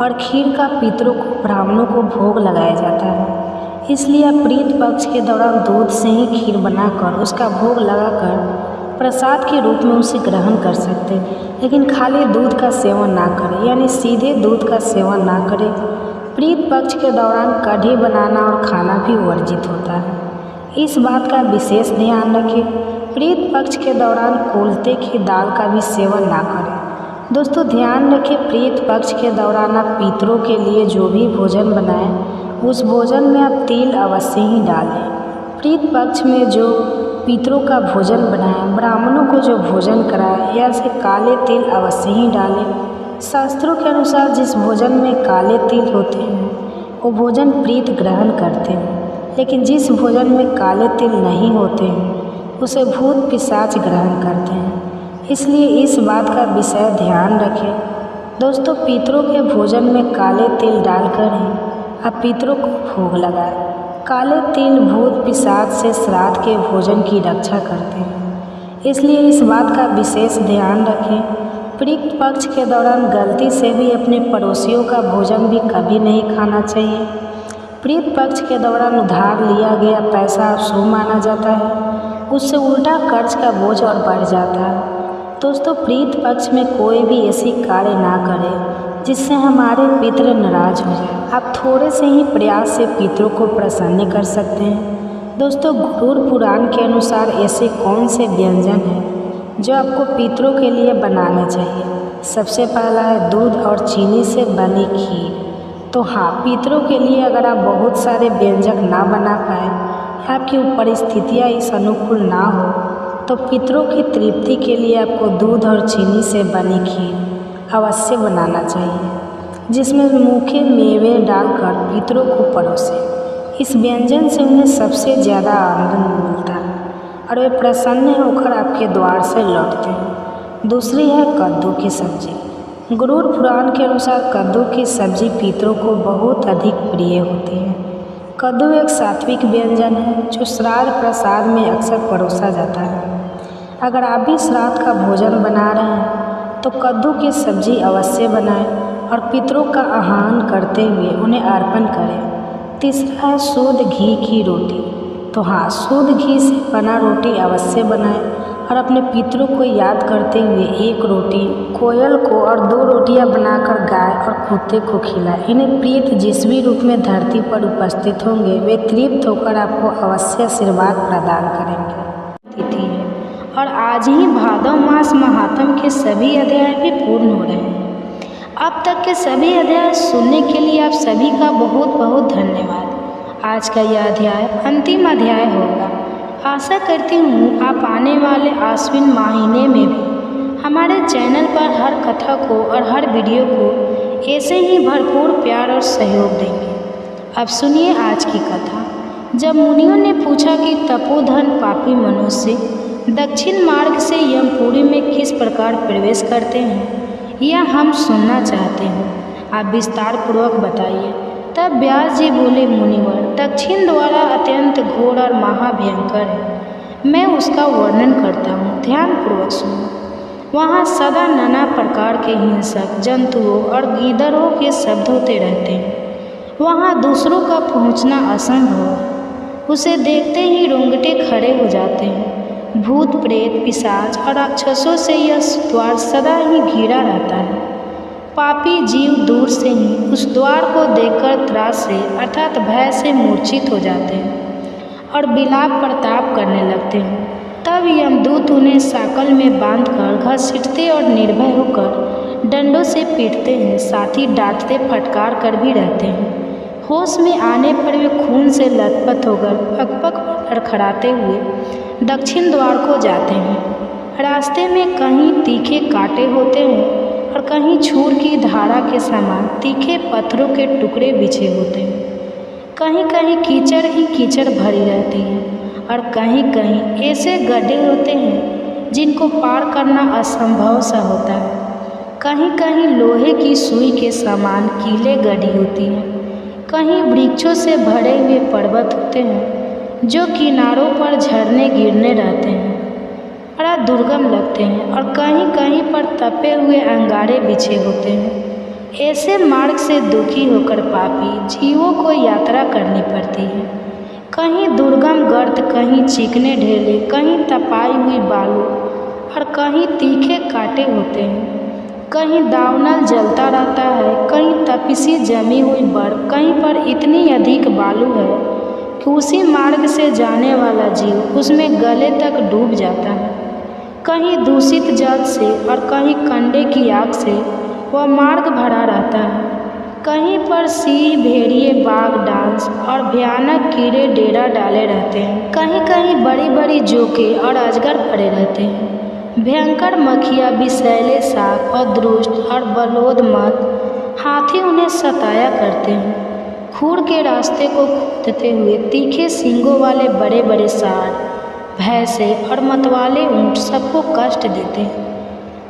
और खीर का पितरों को, ब्राह्मणों को भोग लगाया जाता है। इसलिए आप प्रीत पक्ष के दौरान दूध से ही खीर बनाकर उसका भोग लगाकर प्रसाद के रूप में उसे ग्रहण कर सकते हैं। लेकिन खाली दूध का सेवन ना करें, यानी सीधे दूध का सेवन ना करें। प्रीत पक्ष के दौरान कढ़ी बनाना और खाना भी वर्जित होता है, इस बात का विशेष ध्यान रखें। प्रीत पक्ष के दौरान कुलथे की दाल का भी सेवन ना करें। दोस्तों, ध्यान रखें, प्रीत पक्ष के दौरान आप पितरों के लिए जो भी भोजन बनाएं, उस भोजन में आप तिल अवश्य ही डालें। प्रीत पक्ष में जो पितरों का भोजन बनाएं, ब्राह्मणों को जो भोजन कराएं, या से काले तिल अवश्य ही डालें। शास्त्रों के अनुसार जिस भोजन में काले तिल होते हैं वो भोजन प्रीत ग्रहण करते हैं, लेकिन जिस भोजन में काले तिल नहीं होते हैं उसे भूत पिशाच ग्रहण करते हैं। इसलिए इस बात का विशेष ध्यान रखें। दोस्तों, पितरों के भोजन में काले तिल डालकर ही आप पितरों को भोग लगाएं। काले तिल भूत पिशाच से श्राद्ध के भोजन की रक्षा करते हैं, इसलिए इस बात का विशेष ध्यान रखें। प्रीत पक्ष के दौरान गलती से भी अपने पड़ोसियों का भोजन भी कभी नहीं खाना चाहिए। प्रीत पक्ष के दौरान उधार लिया गया पैसा शुभ माना जाता है, उससे उल्टा कर्ज का बोझ और बढ़ जाता है। दोस्तों, प्रीत पक्ष में कोई भी ऐसी कार्य ना करें जिससे हमारे पितर नाराज हो जाए। आप थोड़े से ही प्रयास से पितरों को प्रसन्न कर सकते हैं। दोस्तों, गरुड़ पुराण के अनुसार ऐसे कौन से व्यंजन हैं जो आपको पितरों के लिए बनाने चाहिए? सबसे पहला है दूध और चीनी से बनी खीर। तो हाँ, पितरों के लिए अगर आप बहुत सारे व्यंजन ना बना पाए, आपकी परिस्थितियाँ इस अनुकूल ना हो, तो पितरों की तृप्ति के लिए आपको दूध और चीनी से बनी खीर अवश्य बनाना चाहिए, जिसमें मूखे मेवे डालकर पितरों को परोसें। इस व्यंजन से उन्हें सबसे ज़्यादा आनंद मिलता है और वे प्रसन्न होकर आपके द्वार से लौटते हैं। दूसरी है कद्दू की सब्जी। गरुड़ पुराण के अनुसार कद्दू की सब्जी पितरों को बहुत अधिक प्रिय होती है। कद्दू एक सात्विक व्यंजन है जो श्राद्ध प्रसाद में अक्सर परोसा जाता है। अगर आप भी श्राद्ध का भोजन बना रहे हैं तो कद्दू की सब्जी अवश्य बनाएं और पितरों का आह्वान करते हुए उन्हें अर्पण करें। तीसरा है शुद्ध घी की रोटी। तो हाँ, शुद्ध घी से बना रोटी अवश्य बनाएं और अपने पितरों को याद करते हुए एक रोटी कोयल को और 2 रोटियां बनाकर गाय और कुत्ते को खिलाए। इन्हें प्रीत जिस भी रूप में धरती पर उपस्थित होंगे वे तृप्त होकर आपको अवश्य आशीर्वाद प्रदान करेंगे। तिथि है और आज ही भादव मास महात्म के सभी अध्याय भी पूर्ण हो रहे हैं। अब तक के सभी अध्याय सुनने के लिए आप सभी का बहुत बहुत धन्यवाद। आज का यह अध्याय अंतिम अध्याय होगा। आशा करती हूँ आप आने वाले आश्विन महीने में भी हमारे चैनल पर हर कथा को और हर वीडियो को ऐसे ही भरपूर प्यार और सहयोग देंगे। अब सुनिए आज की कथा। जब मुनियों ने पूछा कि तपोधन पापी मनुष्य दक्षिण मार्ग से यमपुरी में किस प्रकार प्रवेश करते हैं, यह हम सुनना चाहते हैं, आप विस्तार पूर्वक बताइए। तब व्यास जी बोले, मुनिवर, दक्षिण द्वारा अत्यंत घोर और महाभयंकर है। मैं उसका वर्णन करता हूँ, ध्यान पूर्वक सुनो। वहाँ सदा नाना प्रकार के हिंसक जंतुओं और गीदड़ों के शब्द होते रहते हैं। वहाँ दूसरों का पहुँचना असंभव है। उसे देखते ही रोंगटे खड़े हो जाते हैं। भूत प्रेत पिशाच और राक्षसों से यह द्वार सदा ही घिरा रहता है। पापी जीव दूर से ही उस द्वार को देखकर त्रास से अर्थात भय से मूर्छित हो जाते हैं और विलाप प्रताप करने लगते हैं। तब यमदूत उन्हें साकल में बांधकर घसीटते और निर्भय होकर डंडों से पीटते हैं, साथ ही डांटते फटकार कर भी रहते हैं। होश में आने पर वे खून से लथपथ होकर पग-पग लड़खड़ाते हुए दक्षिण द्वार को जाते हैं। रास्ते में कहीं तीखे कांटे होते हैं और कहीं छूर की धारा के समान तीखे पत्थरों के टुकड़े बिछे होते हैं। कहीं कहीं कीचड़ ही कीचड़ भरी रहती है और कहीं कहीं ऐसे गड्ढे होते हैं जिनको पार करना असंभव सा होता है। कहीं कहीं लोहे की सुई के समान कीले गड़ी होती हैं। कहीं वृक्षों से भरे हुए पर्वत होते हैं जो किनारों पर झरने गिरने रहते हैं, बड़ा दुर्गम लगते हैं। और कहीं कहीं पर तपे हुए अंगारे बिछे होते हैं। ऐसे मार्ग से दुखी होकर पापी जीवों को यात्रा करनी पड़ती है। कहीं दुर्गम गर्त, कहीं चिकने ढेले, कहीं तपाई हुई बालू और कहीं तीखे कांटे होते हैं। कहीं दावनल जलता रहता है, कहीं तपिसी जमी हुई बर्फ, कहीं पर इतनी अधिक बालू है कि उसी मार्ग से जाने वाला जीव उसमें गले तक डूब जाता है। कहीं दूषित जल से और कहीं कंडे की आग से वह मार्ग भरा रहता है। कहीं पर सिंह, भेड़िए, बाघ, डांस और भयानक कीड़े डेरा डाले रहते हैं। कहीं कहीं बड़ी बड़ी जोके और अजगर पड़े रहते हैं। भयंकर मक्खियाँ, विषैले सांप और दुष्ट और बलोदमत हाथी उन्हें सताया करते हैं। खूर के रास्ते को खोदते हुए तीखे सींगों वाले बड़े बड़े सांड, भैंसे और मतवाले ऊँट सबको कष्ट देते हैं।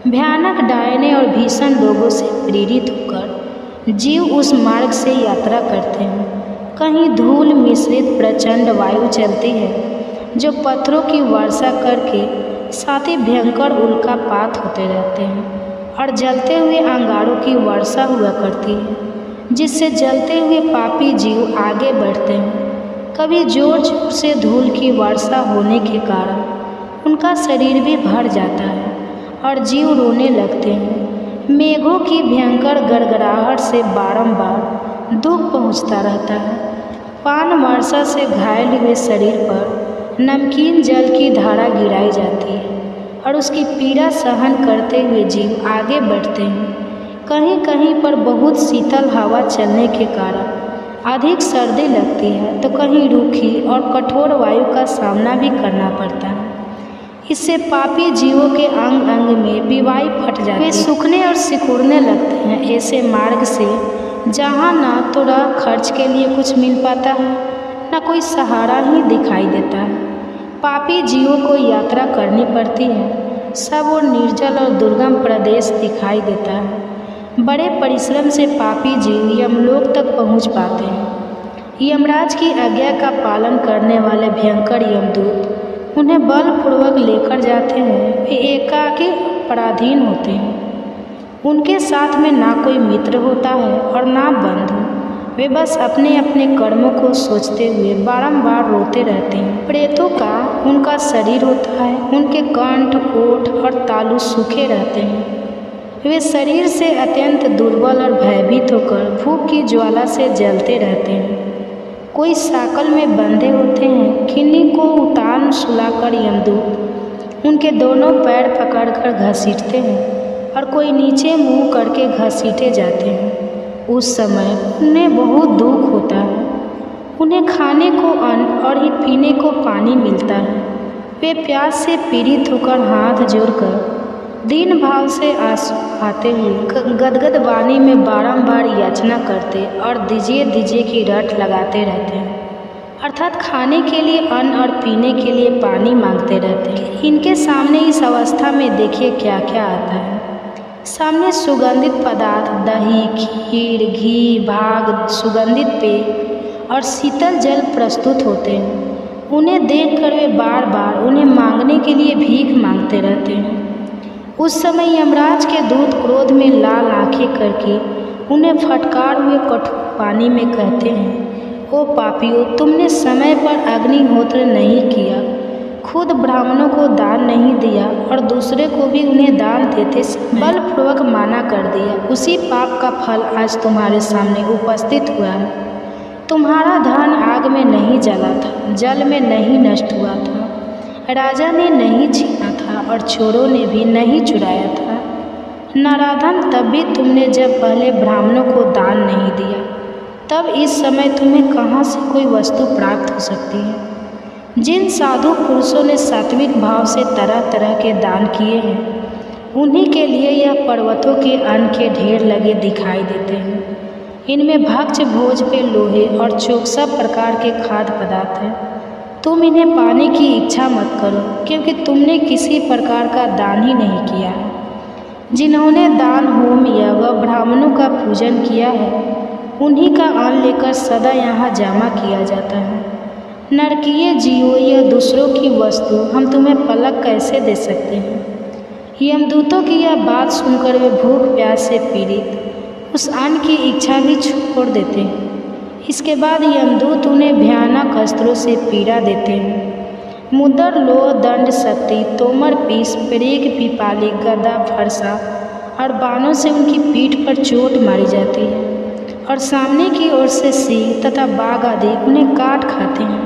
भयानक डायने और भीषण रोगों से पीड़ित होकर जीव उस मार्ग से यात्रा करते हैं। कहीं धूल मिश्रित प्रचंड वायु चलती है जो पत्थरों की वर्षा करके साथ ही भयंकर उल्कापात होते रहते हैं और जलते हुए अंगारों की वर्षा हुआ करती है जिससे जलते हुए पापी जीव आगे बढ़ते हैं। कभी जोर जोर से धूल की वर्षा होने के कारण उनका शरीर भी भर जाता है और जीव रोने लगते हैं। मेघों की भयंकर गड़गड़ाहट से बारंबार दुख पहुंचता रहता है। पान वर्षा से घायल हुए शरीर पर नमकीन जल की धारा गिराई जाती है और उसकी पीड़ा सहन करते हुए जीव आगे बढ़ते हैं। कहीं कहीं पर बहुत शीतल हवा चलने के कारण अधिक सर्दी लगती है तो कहीं रूखी और कठोर वायु का सामना भी करना पड़ता है। इससे पापी जीवों के अंग अंग में बीवाई फट जाती है, वे सूखने और सिकुड़ने लगते हैं। ऐसे मार्ग से जहाँ ना तो खर्च के लिए कुछ मिल पाता है न कोई सहारा ही दिखाई देता है। पापी जीवों को यात्रा करनी पड़ती है। सब और निर्जल और दुर्गम प्रदेश दिखाई देता है। बड़े परिश्रम से पापी जीव यमलोक तक पहुंच पाते हैं। यमराज की आज्ञा का पालन करने वाले भयंकर यमदूत उन्हें बलपूर्वक लेकर जाते हैं। वे एकाकी पराधीन होते हैं। उनके साथ में ना कोई मित्र होता है और ना बंधु वे बस अपने अपने कर्मों को सोचते हुए बारंबार रोते रहते हैं। प्रेतों का उनका शरीर होता है, उनके कंठ, ओठ और तालु सूखे रहते हैं। वे शरीर से अत्यंत दुर्बल और भयभीत होकर भूख की ज्वाला से जलते रहते हैं। कोई साकल में बंधे होते हैं, किन्हीं को उतान सुलाकर यमदूत उनके दोनों पैर पकड़कर घसीटते हैं और कोई नीचे मुंह करके घसीटे जाते हैं। उस समय उन्हें बहुत दुख होता है। उन्हें खाने को अन्न और ही पीने को पानी मिलता है। वे प्यास से पीड़ित होकर हाथ जोड़कर दीन भाव से आंसू आते हुए गदगद वाणी में बारंबार याचना करते और दीजिए दीजिए की रट लगाते रहते हैं, अर्थात खाने के लिए अन्न और पीने के लिए पानी मांगते रहते हैं। इनके सामने इस अवस्था में देखिए क्या क्या आता है। सामने सुगंधित पदार्थ, दही, खीर, घी, भाग, सुगंधित पेय और शीतल जल प्रस्तुत होते हैं। उन्हें देखकर वे बार बार उन्हें मांगने के लिए भीख मांगते रहते हैं। उस समय यमराज के दूत क्रोध में लाल आंखें करके उन्हें फटकार हुए कठोर पानी में कहते हैं, ओ पापियों, तुमने समय पर अग्निहोत्र नहीं किया, खुद ब्राह्मणों को दान नहीं दिया और दूसरे को भी उन्हें दान देते बलपूर्वक माना कर दिया। उसी पाप का फल आज तुम्हारे सामने उपस्थित हुआ है। तुम्हारा धन आग में नहीं जला था, जल में नहीं नष्ट हुआ था, राजा ने नहीं छीना था और चोरों ने भी नहीं चुराया था। नराधम, तब भी तुमने जब पहले ब्राह्मणों को दान नहीं दिया, तब इस समय तुम्हें कहाँ से कोई वस्तु प्राप्त हो सकती है। जिन साधु पुरुषों ने सात्विक भाव से तरह तरह के दान किए हैं, उन्हीं के लिए यह पर्वतों के अन्न के ढेर लगे दिखाई देते हैं। इनमें भक्ष भोज पे लोहे और चोक सब प्रकार के खाद्य पदार्थ हैं। तुम इन्हें पाने की इच्छा मत करो, क्योंकि तुमने किसी प्रकार का दान ही नहीं किया है। जिन्होंने दान, होम या व ब्राह्मणों का पूजन किया है, उन्हीं का अन्न लेकर सदा यहाँ जमा किया जाता है। नरकीय जीवों या दूसरों की वस्तु हम तुम्हें पलक कैसे दे सकते हैं। यमदूतों की यह बात सुनकर वे भूख प्यास से पीड़ित उस अन्न की इच्छा भी छोड़ देते हैं। इसके बाद यमदूत उन्हें भयानक अस्त्रों से पीड़ा देते हैं। मुद्र, लोह, दंड, शक्ति, तोमर, पीस, पेरेक, पिपाली, गदा, फरसा और बाणों से उनकी पीठ पर चोट मारी जाती है और सामने की ओर से सिंह तथा बाघ आदि उन्हें काट खाते हैं।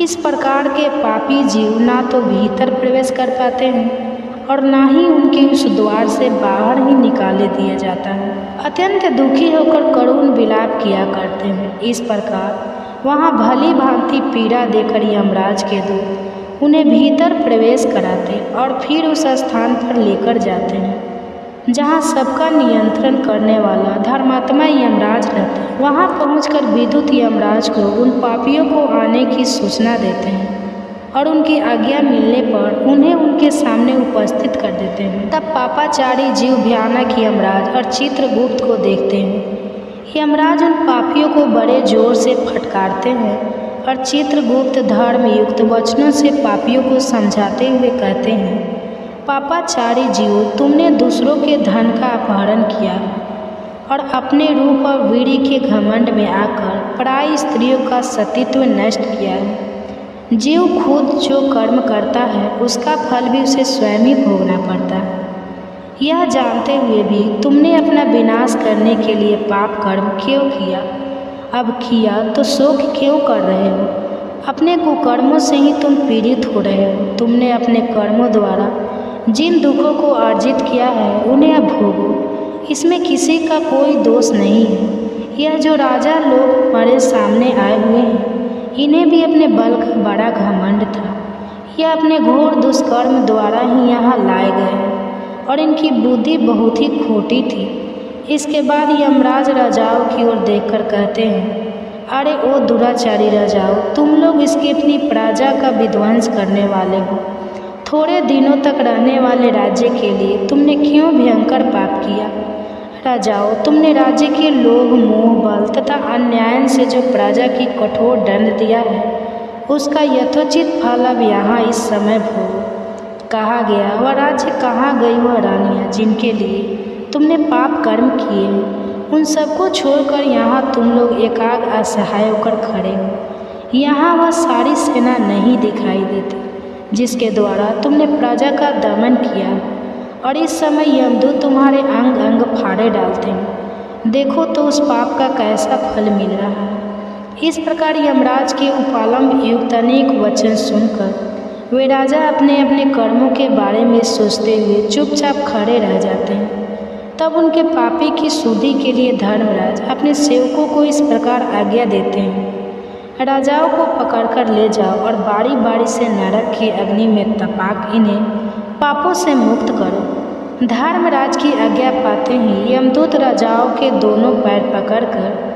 इस प्रकार के पापी जीव ना तो भीतर प्रवेश कर पाते हैं और ना ही उनके उस द्वार से बाहर ही निकाले दिया जाता है। अत्यंत दुखी होकर करुण विलाप किया करते हैं। इस प्रकार वहाँ भली भांति पीड़ा देकर यमराज के दूत उन्हें भीतर प्रवेश कराते और फिर उस स्थान पर लेकर जाते हैं जहाँ सबका नियंत्रण करने वाला धर्मात्मा यमराज रहता है। वहाँ पहुंचकर विद्युत यमराज को उन पापियों को आने की सूचना देते हैं और उनकी आज्ञा मिलने पर उन्हें उनके सामने उपस्थित कर देते हैं। तब पापाचारी जीव भयानक यमराज और चित्रगुप्त को देखते हैं। यमराज उन पापियों को बड़े जोर से फटकारते हैं और चित्रगुप्त धर्म युक्त वचनों से पापियों को समझाते हुए कहते हैं, पापाचारी जीवों, तुमने दूसरों के धन का अपहरण किया और अपने रूप और वीर्य के घमंड में आकर पराई स्त्रियों का सतीत्व नष्ट किया है। जीव खुद जो कर्म करता है उसका फल भी उसे स्वयं ही भोगना पड़ता है। यह जानते हुए भी तुमने अपना विनाश करने के लिए पाप कर्म क्यों किया? अब किया तो शोक क्यों कर रहे हो? अपने कुकर्मों से ही तुम पीड़ित हो रहे हो। तुमने अपने कर्मों द्वारा जिन दुखों को अर्जित किया है उन्हें अब भोगो। इसमें किसी का कोई दोष नहीं है। यह जो राजा लोग हमारे सामने आए हुए हैं, इन्हें भी अपने बल का बड़ा घमंड था। यह अपने घोर दुष्कर्म द्वारा ही यहाँ लाए गए और इनकी बुद्धि बहुत ही खोटी थी। इसके बाद यमराज राजाओं की ओर देखकर कहते हैं, अरे ओ दुराचारी राजाओं, तुम लोग इसकी अपनी प्रजा का विध्वंस करने वाले हो। थोड़े दिनों तक रहने वाले राज्य के लिए तुमने क्यों भयंकर पाप किया? राजाओं, तुमने राज्य के लोभ, मोह, बल तथा अन्याय से जो प्रजा की कठोर दंड दिया है, उसका यथोचित फल अब यहाँ इस समय भोगो। कहा गया, वह राज्य कहाँ गई वह रानियाँ जिनके लिए तुमने पाप कर्म किए हैं? उन सबको छोड़कर यहाँ तुम लोग एकाग असहाय होकर खड़े हो। यहाँ वह सारी सेना नहीं दिखाई देती जिसके द्वारा तुमने प्रजा का दमन किया, और इस समय यमदूत तुम्हारे अंग अंग फाड़े डालते हैं। देखो तो उस पाप का कैसा फल मिल रहा है। इस प्रकार यमराज के उपालंब युक्त अनेक वचन सुनकर वे राजा अपने अपने कर्मों के बारे में सोचते हुए चुपचाप खड़े रह जाते हैं। तब उनके पापी की शुद्धि के लिए धर्मराज अपने सेवकों को इस प्रकार आज्ञा देते हैं, राजाओं को पकड़कर ले जाओ और बारी बारी से नरक की अग्नि में तपाक इन्हें पापों से मुक्त करो। धर्मराज की आज्ञा पाते ही यमदूत राजाओं के दोनों पैर पकड़कर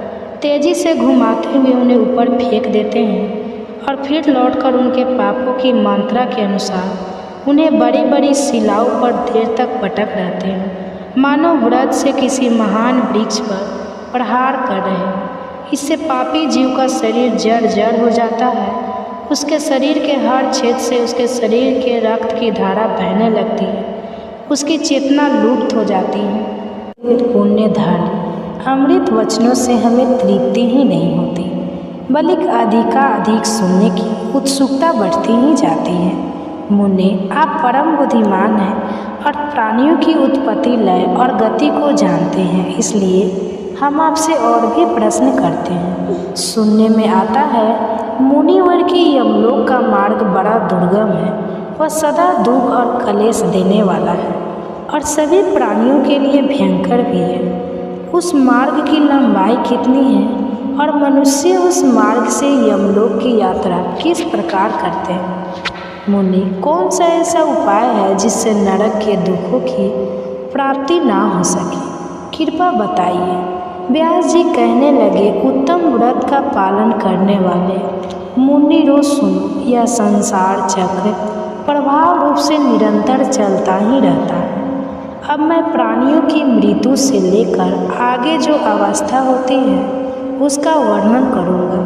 तेजी से घुमाते हुए उन्हें ऊपर फेंक देते हैं और फिर लौटकर उनके पापों की मात्रा के अनुसार उन्हें बड़ी बड़ी शिलाओं पर देर तक पटक रहते हैं, मानो व्रत से किसी महान वृक्ष पर प्रहार कर रहे हैं। इससे पापी जीव का शरीर जड़ जड़ हो जाता है। उसके शरीर के हर छेद से उसके शरीर के रक्त की धारा बहने लगती है। उसकी चेतना लुप्त हो जाती है। पुण्य धर्म अमृत वचनों से हमें तृप्ति ही नहीं होती, बल्कि अधिकाधिक सुनने की उत्सुकता बढ़ती ही जाती है। मुन्ने, आप परम बुद्धिमान हैं और प्राणियों की उत्पत्ति, लय और गति को जानते हैं, इसलिए हम आपसे और भी प्रश्न करते हैं। सुनने में आता है मुनिवर की यमलोक का मार्ग बड़ा दुर्गम है। वह सदा दुख और कलेश देने वाला है और सभी प्राणियों के लिए भयंकर भी है। उस मार्ग की लंबाई कितनी है और मनुष्य उस मार्ग से यमलोक की यात्रा किस प्रकार करते हैं? मुनि, कौन सा ऐसा उपाय है जिससे नरक के दुखों की प्राप्ति ना हो सके? कृपा बताइए। व्यास जी कहने लगे, उत्तम व्रत का पालन करने वाले मुनि रो सुनो, यह संसार चक्र प्रभाव रूप से निरंतर चलता ही रहता है। अब मैं प्राणियों की मृत्यु से लेकर आगे जो अवस्था होती है उसका वर्णन करूँगा,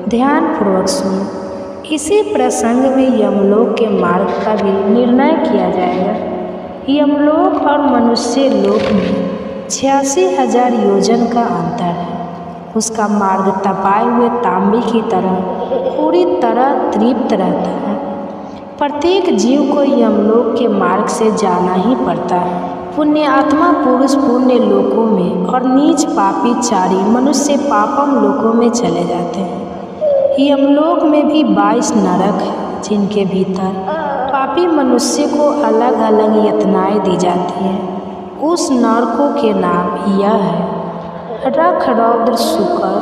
ध्यानपूर्वक सुनो। इसी प्रसंग में यमलोक के मार्ग का भी निर्णय किया जाएगा। यमलोक और मनुष्य लोक में 86,000 योजन का अंतर है। उसका मार्ग तपाए हुए तांबे की तरह पूरी तरह तृप्त रहता है। प्रत्येक जीव को यमलोक के मार्ग से जाना ही पड़ता है। पुण्य आत्मा पुरुष पुण्य लोकों में और नीच पापी चारी मनुष्य पापम लोकों में चले जाते हैं। यमलोक में भी 22 नरक है जिनके भीतर पापी मनुष्य को अलग अलग यातनाएं दी जाती हैं। उस नरकों के नाम यह है: रख, रौद्र, शुकर,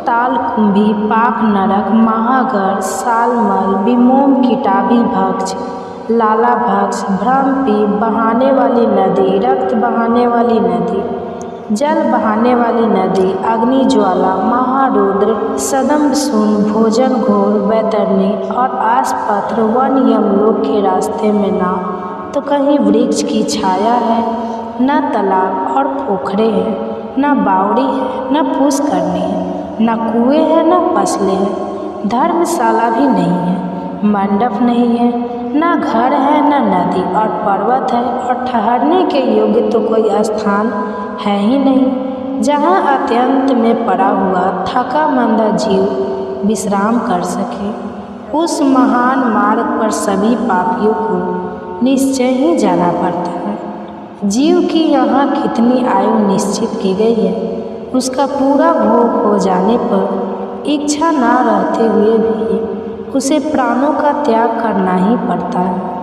ताल कुंभी, पाक नरक, महागर, सालमल, विमोम, किटाबी भक्ष, लाला भक्ष, भ्रमपी, बहाने वाली नदी, रक्त बहाने वाली नदी, जल बहाने वाली नदी, अग्नि ज्वाला, महारुद्र, सदम्भ सून, भोजन घोर, वैतरणी और आसपत्र वन। यमलोक के रास्ते में ना तो कहीं वृक्ष की छाया है, न तालाब और पोखरे हैं, न बावड़ी है, न पुष्करणी है, न कुएं है, न फसलें हैं, धर्मशाला भी नहीं है, मंडप नहीं है, न घर है, न नदी और पर्वत है, और ठहरने के योग्य तो कोई स्थान है ही नहीं जहाँ अत्यंत में पड़ा हुआ थका मंदा जीव विश्राम कर सके। उस महान मार्ग पर सभी पापियों को निश्चय ही जाना पड़ता है। जीव की यहाँ कितनी आयु निश्चित की गई है, उसका पूरा भोग हो जाने पर इच्छा ना रहते हुए भी उसे प्राणों का त्याग करना ही पड़ता है।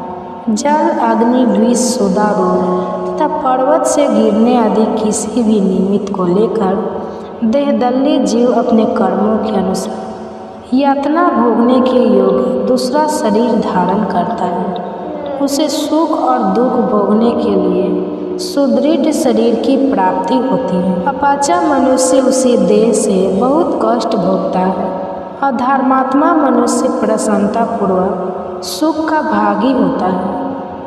जल, अग्नि, विष, सोदा, रोग तथा पर्वत से गिरने आदि किसी भी निमित्त को लेकर देहदल्ली जीव अपने कर्मों के अनुसार यातना भोगने के योग्य दूसरा शरीर धारण करता है। उसे सुख और दुख भोगने के लिए सुदृढ़ शरीर की प्राप्ति होती है। अपाचा मनुष्य उसी देह से बहुत कष्ट भोगता है और धर्मात्मा मनुष्य प्रसन्नतापूर्वक सुख का भागी होता है।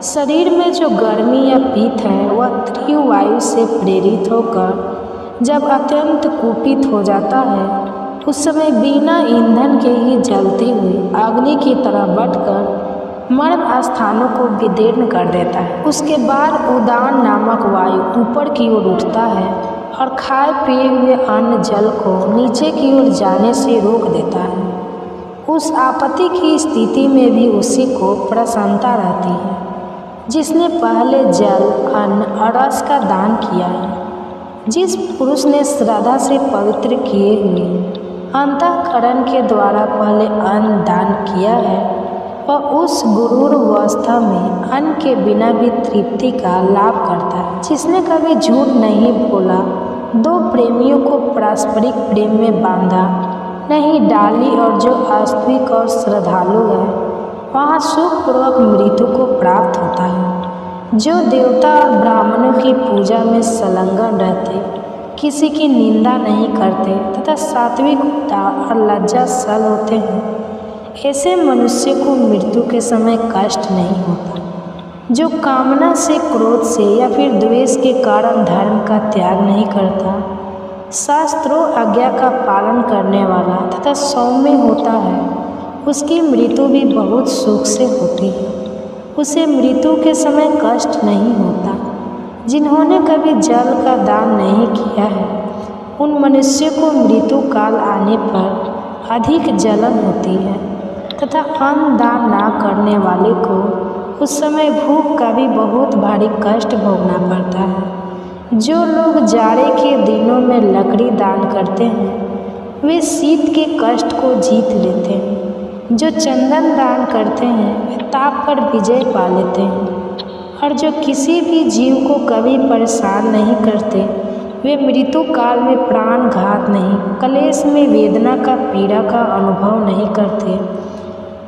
शरीर में जो गर्मी या पीत है वह त्रिवायु से प्रेरित होकर जब अत्यंत कुपित हो जाता है उस समय बिना ईंधन के ही जलती हुई अग्नि की तरह बढ़कर मर्म स्थानों को विदीर्ण कर देता है। उसके बाद उदान नामक वायु ऊपर की ओर उठता है और खाए पिए हुए अन्न जल को नीचे की ओर जाने से रोक देता है। उस आपत्ति की स्थिति में भी उसी को प्रसन्नता रहती है जिसने पहले जल, अन्न और रस का दान किया है। जिस पुरुष ने श्रद्धा से पवित्र किए हुए अंतःकरण के द्वारा पहले अन्न दान किया है, वह उस गुरूर अवस्था में अन्न के बिना भी तृप्ति का लाभ करता है। जिसने कभी झूठ नहीं बोला, दो प्रेमियों को पारस्परिक प्रेम में बांधा नहीं डाली और जो आस्तिक और श्रद्धालु है वहाँ सुखपूर्वक मृत्यु को प्राप्त होता है। जो देवता और ब्राह्मणों की पूजा में संलग्न रहते, किसी की निंदा नहीं करते तथा सात्विक और लज्जाशील होते हैं, ऐसे मनुष्य को मृत्यु के समय कष्ट नहीं होता। जो कामना से, क्रोध से या फिर द्वेष के कारण धर्म का त्याग नहीं करता, शास्त्रों आज्ञा का पालन करने वाला तथा सौम्य होता है, उसकी मृत्यु भी बहुत सुख से होती है। उसे मृत्यु के समय कष्ट नहीं होता। जिन्होंने कभी जल का दान नहीं किया है, उन मनुष्यों को मृत्यु काल आने पर अधिक जलन होती है तथा अन्न दान ना करने वाले को उस समय भूख का भी बहुत भारी कष्ट भोगना पड़ता है। जो लोग जाड़े के दिनों में लकड़ी दान करते हैं, वे शीत के कष्ट को जीत लेते हैं। जो चंदन दान करते हैं, वे ताप पर विजय पा लेते हैं। और जो किसी भी जीव को कभी परेशान नहीं करते, वे मृत्यु काल में प्राण घात नहीं, कलेश में वेदना का, पीड़ा का अनुभव नहीं करते।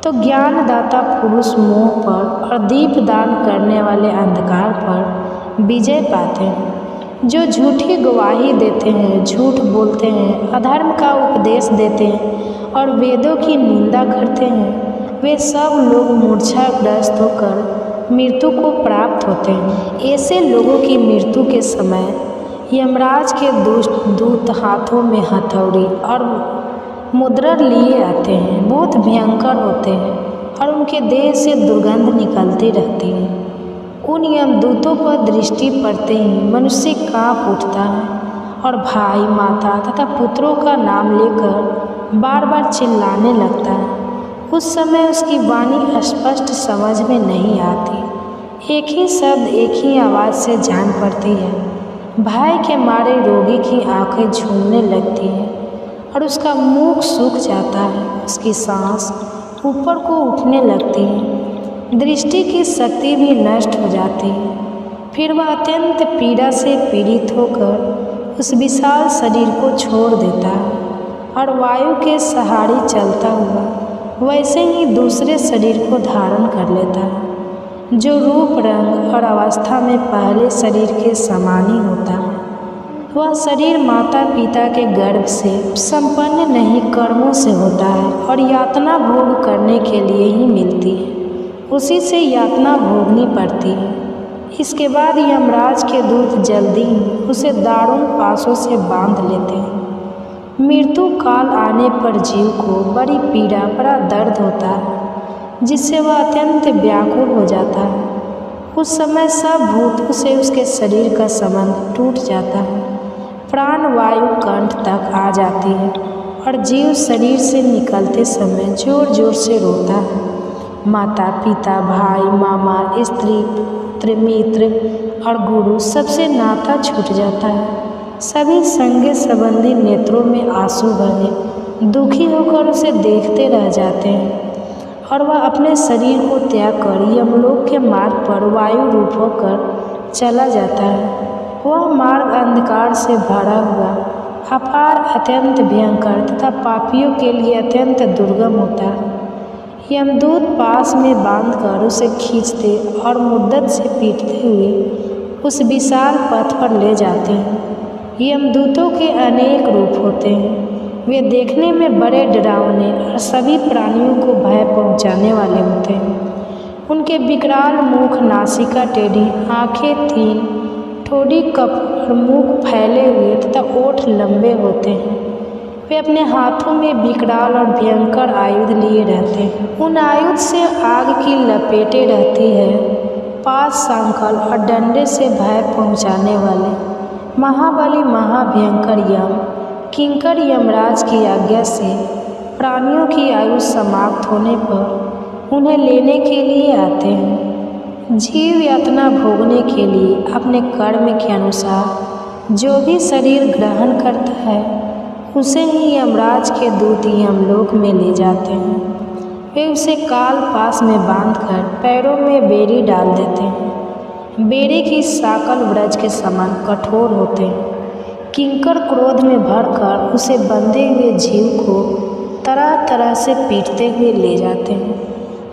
तो ज्ञानदाता पुरुष मोह पर और दीप दान करने वाले अंधकार पर विजय पाते हैं। जो झूठी गवाही देते हैं, झूठ बोलते हैं, अधर्म का उपदेश देते हैं और वेदों की निंदा करते हैं, वे सब लोग मूर्छाग्रस्त होकर मृत्यु को प्राप्त होते हैं। ऐसे लोगों की मृत्यु के समय यमराज के दूत हाथों में हथौड़ी और मुद्रा लिए आते हैं। बहुत भयंकर होते हैं और उनके देह से दुर्गंध निकलती रहती है। उन यमदूतों पर दृष्टि पड़ते ही मनुष्य काँप उठता है और भाई, माता तथा पुत्रों का नाम लेकर बार बार चिल्लाने लगता है। उस समय उसकी वाणी स्पष्ट समझ में नहीं आती। एक ही शब्द, एक ही आवाज़ से जान पड़ती है। भय के मारे रोगी की आंखें झूमने लगती हैं और उसका मुख सूख जाता है। उसकी सांस ऊपर को उठने लगती है। दृष्टि की शक्ति भी नष्ट हो जाती है। फिर वह अत्यंत पीड़ा से पीड़ित होकर उस विशाल शरीर को छोड़ देता है और वायु के सहारे चलता हुआ वैसे ही दूसरे शरीर को धारण कर लेता है, जो रूप, रंग और अवस्था में पहले शरीर के समान ही होता है। वह शरीर माता पिता के गर्भ से संपन्न नहीं, कर्मों से होता है और यातना भोग करने के लिए ही मिलती है। उसी से यातना भोगनी पड़ती है। इसके बाद यमराज के दूत जल्दी ही उसे दारुण पासों से बांध लेते हैं। मृत्यु काल आने पर जीव को बड़ी पीड़ा, बड़ा दर्द होता है, जिससे वह अत्यंत व्याकुल हो जाता है। उस समय सब भूतों से उसके शरीर का संबंध टूट जाता है। प्राण वायु कंठ तक आ जाती है और जीव शरीर से निकलते समय जोर जोर से रोता है। माता पिता, भाई, मामा, स्त्री, पुत्र, मित्र और गुरु सबसे नाता छूट जाता है। सभी संगे संबंधी नेत्रों में आंसू भरे दुखी होकर उसे देखते रह जाते हैं और वह अपने शरीर को त्याग कर यमलोक के मार्ग पर वायु रूप होकर चला जाता है। वह मार्ग अंधकार से भरा हुआ, अपार, अत्यंत भयंकर तथा पापियों के लिए अत्यंत दुर्गम होता है। यमदूत पास में बांधकर उसे खींचते और मुद्दत से पीटते हुए उस विशाल पथ पर ले जाते हैं। यमदूतों के अनेक रूप होते हैं। वे देखने में बड़े डरावने और सभी प्राणियों को भय पहुंचाने वाले होते हैं। उनके विकराल मुख, नासिका टेढ़ी, आँखें तीन, ठोड़ी कप और मुख फैले हुए तथा ओठ लंबे होते हैं। वे अपने हाथों में विकराल और भयंकर आयुध लिए रहते हैं। उन आयुध से आग की लपेटें रहती है। पास, सांकल और डंडे से भय पहुंचाने वाले महाबली महाभयंकर यम किंकर यमराज की आज्ञा से प्राणियों की आयु समाप्त होने पर उन्हें लेने के लिए आते हैं। जीव यातना भोगने के लिए अपने कर्म के अनुसार जो भी शरीर ग्रहण करता है उसे ही यमराज के दूत यमलोक में ले जाते हैं। वे उसे काल पास में बांधकर पैरों में बेड़ी डाल देते हैं। बेड़ी की साकल व्रज के समान कठोर होते हैं। किंकर क्रोध में भरकर उसे बंधे हुए जीव को तरह तरह से पीटते हुए ले जाते हैं।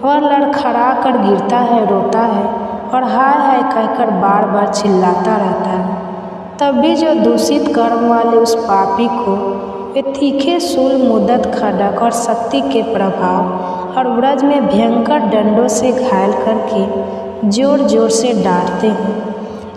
वह लड़खड़ा कर गिरता है, रोता है और हाय हाय कहकर बार बार चिल्लाता रहता है। तब भी जो दूषित कर्म वाले उस पापी को वे तीखे शूल, मुद्दत, खड्ग और शक्ति के प्रभाव और व्रज में भयंकर दंडों से घायल करके जोर जोर से डांटते हैं।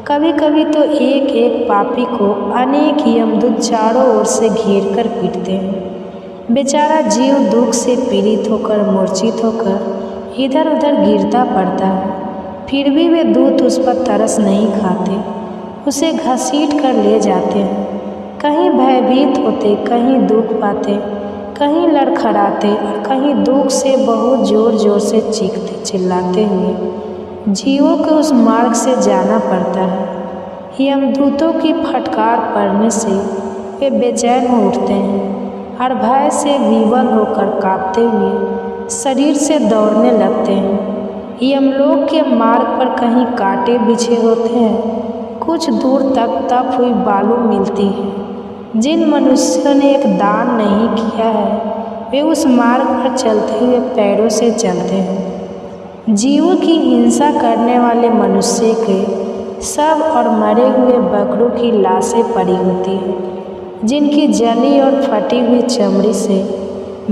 कभी कभी तो एक एक पापी को अनेक यमदूत चारों ओर से घेर कर पीटते हैं। बेचारा जीव दुख से पीड़ित होकर, मूर्छित होकर इधर उधर गिरता पड़ता है। फिर भी वे दूत उस पर तरस नहीं खाते, उसे घसीट कर ले जाते हैं। कहीं भयभीत होते, कहीं दुख पाते, कहीं लड़खड़ाते और कहीं दुख से बहुत जोर जोर से चीखते चिल्लाते हुए जीवों को उस मार्ग से जाना पड़ता है। यमदूतों की फटकार पड़ने से वे बेचैन हो उठते हैं और भय से विवल होकर कांपते हुए शरीर से दौड़ने लगते हैं। यमलोक के मार्ग पर कहीं कांटे बिछे होते हैं, कुछ दूर तक तप हुई बालू मिलती है। जिन मनुष्यों ने एक दान नहीं किया है वे उस मार्ग पर चलते हुए पैरों से चलते हैं। जीवों की हिंसा करने वाले मनुष्य के सब और मरे हुए बकरों की लाशें पड़ी होती हैं, जिनकी जली और फटी हुई चमड़ी से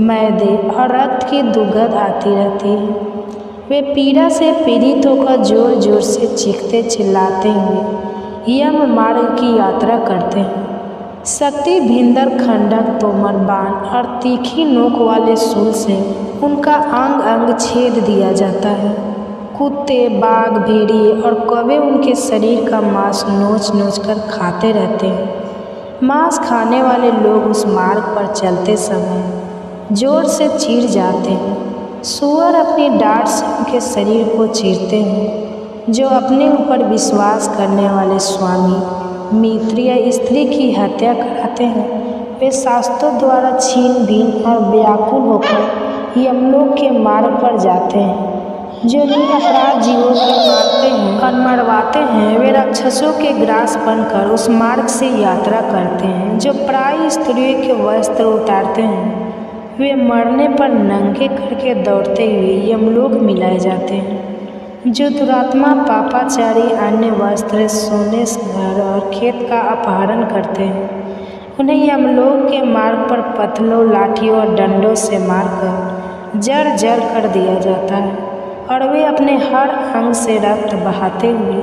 मैदे और रक्त की दुर्गंध आती रहती है। वे पीड़ा से पीड़ित होकर जोर जोर से चीखते चिल्लाते हुए यम मार्ग की यात्रा करते हैं। शक्ति भिंदर, खंडक, तोमर, बाण और तीखी नोक वाले शूल से उनका अंग अंग छेद दिया जाता है। कुत्ते, बाघ, भेड़िए और कौवे उनके शरीर का मांस नोच नोच कर खाते रहते हैं। मांस खाने वाले लोग उस मार्ग पर चलते समय जोर से चीर जाते हैं। सूअर अपनी डांट से उनके शरीर को चीरते हैं। जो अपने ऊपर विश्वास करने वाले स्वामी, मित्र या स्त्री की हत्या कराते हैं वे शास्त्रों द्वारा छीन भीन और व्याकुल होकर यमलोक के मार्ग पर जाते हैं। जो निरपराध जीवों को मारते हैं और मरवाते हैं वे राक्षसों के ग्रास बनकर उस मार्ग से यात्रा करते हैं। जो प्राय स्त्रियों के वस्त्र उतारते हैं वे मरने पर नंगे करके दौड़ते हुए यमलोक मिलाए जाते हैं। जो दुरात्मा, पापाचारी अन्य वस्त्र, सोने, घर और खेत का अपहरण करते हैं उन्हें यमलोक के मार्ग पर पत्थरों, लाठियों और डंडों से मारकर जड़ जड़ कर दिया जाता है और वे अपने हर अंग से रक्त बहाते हुए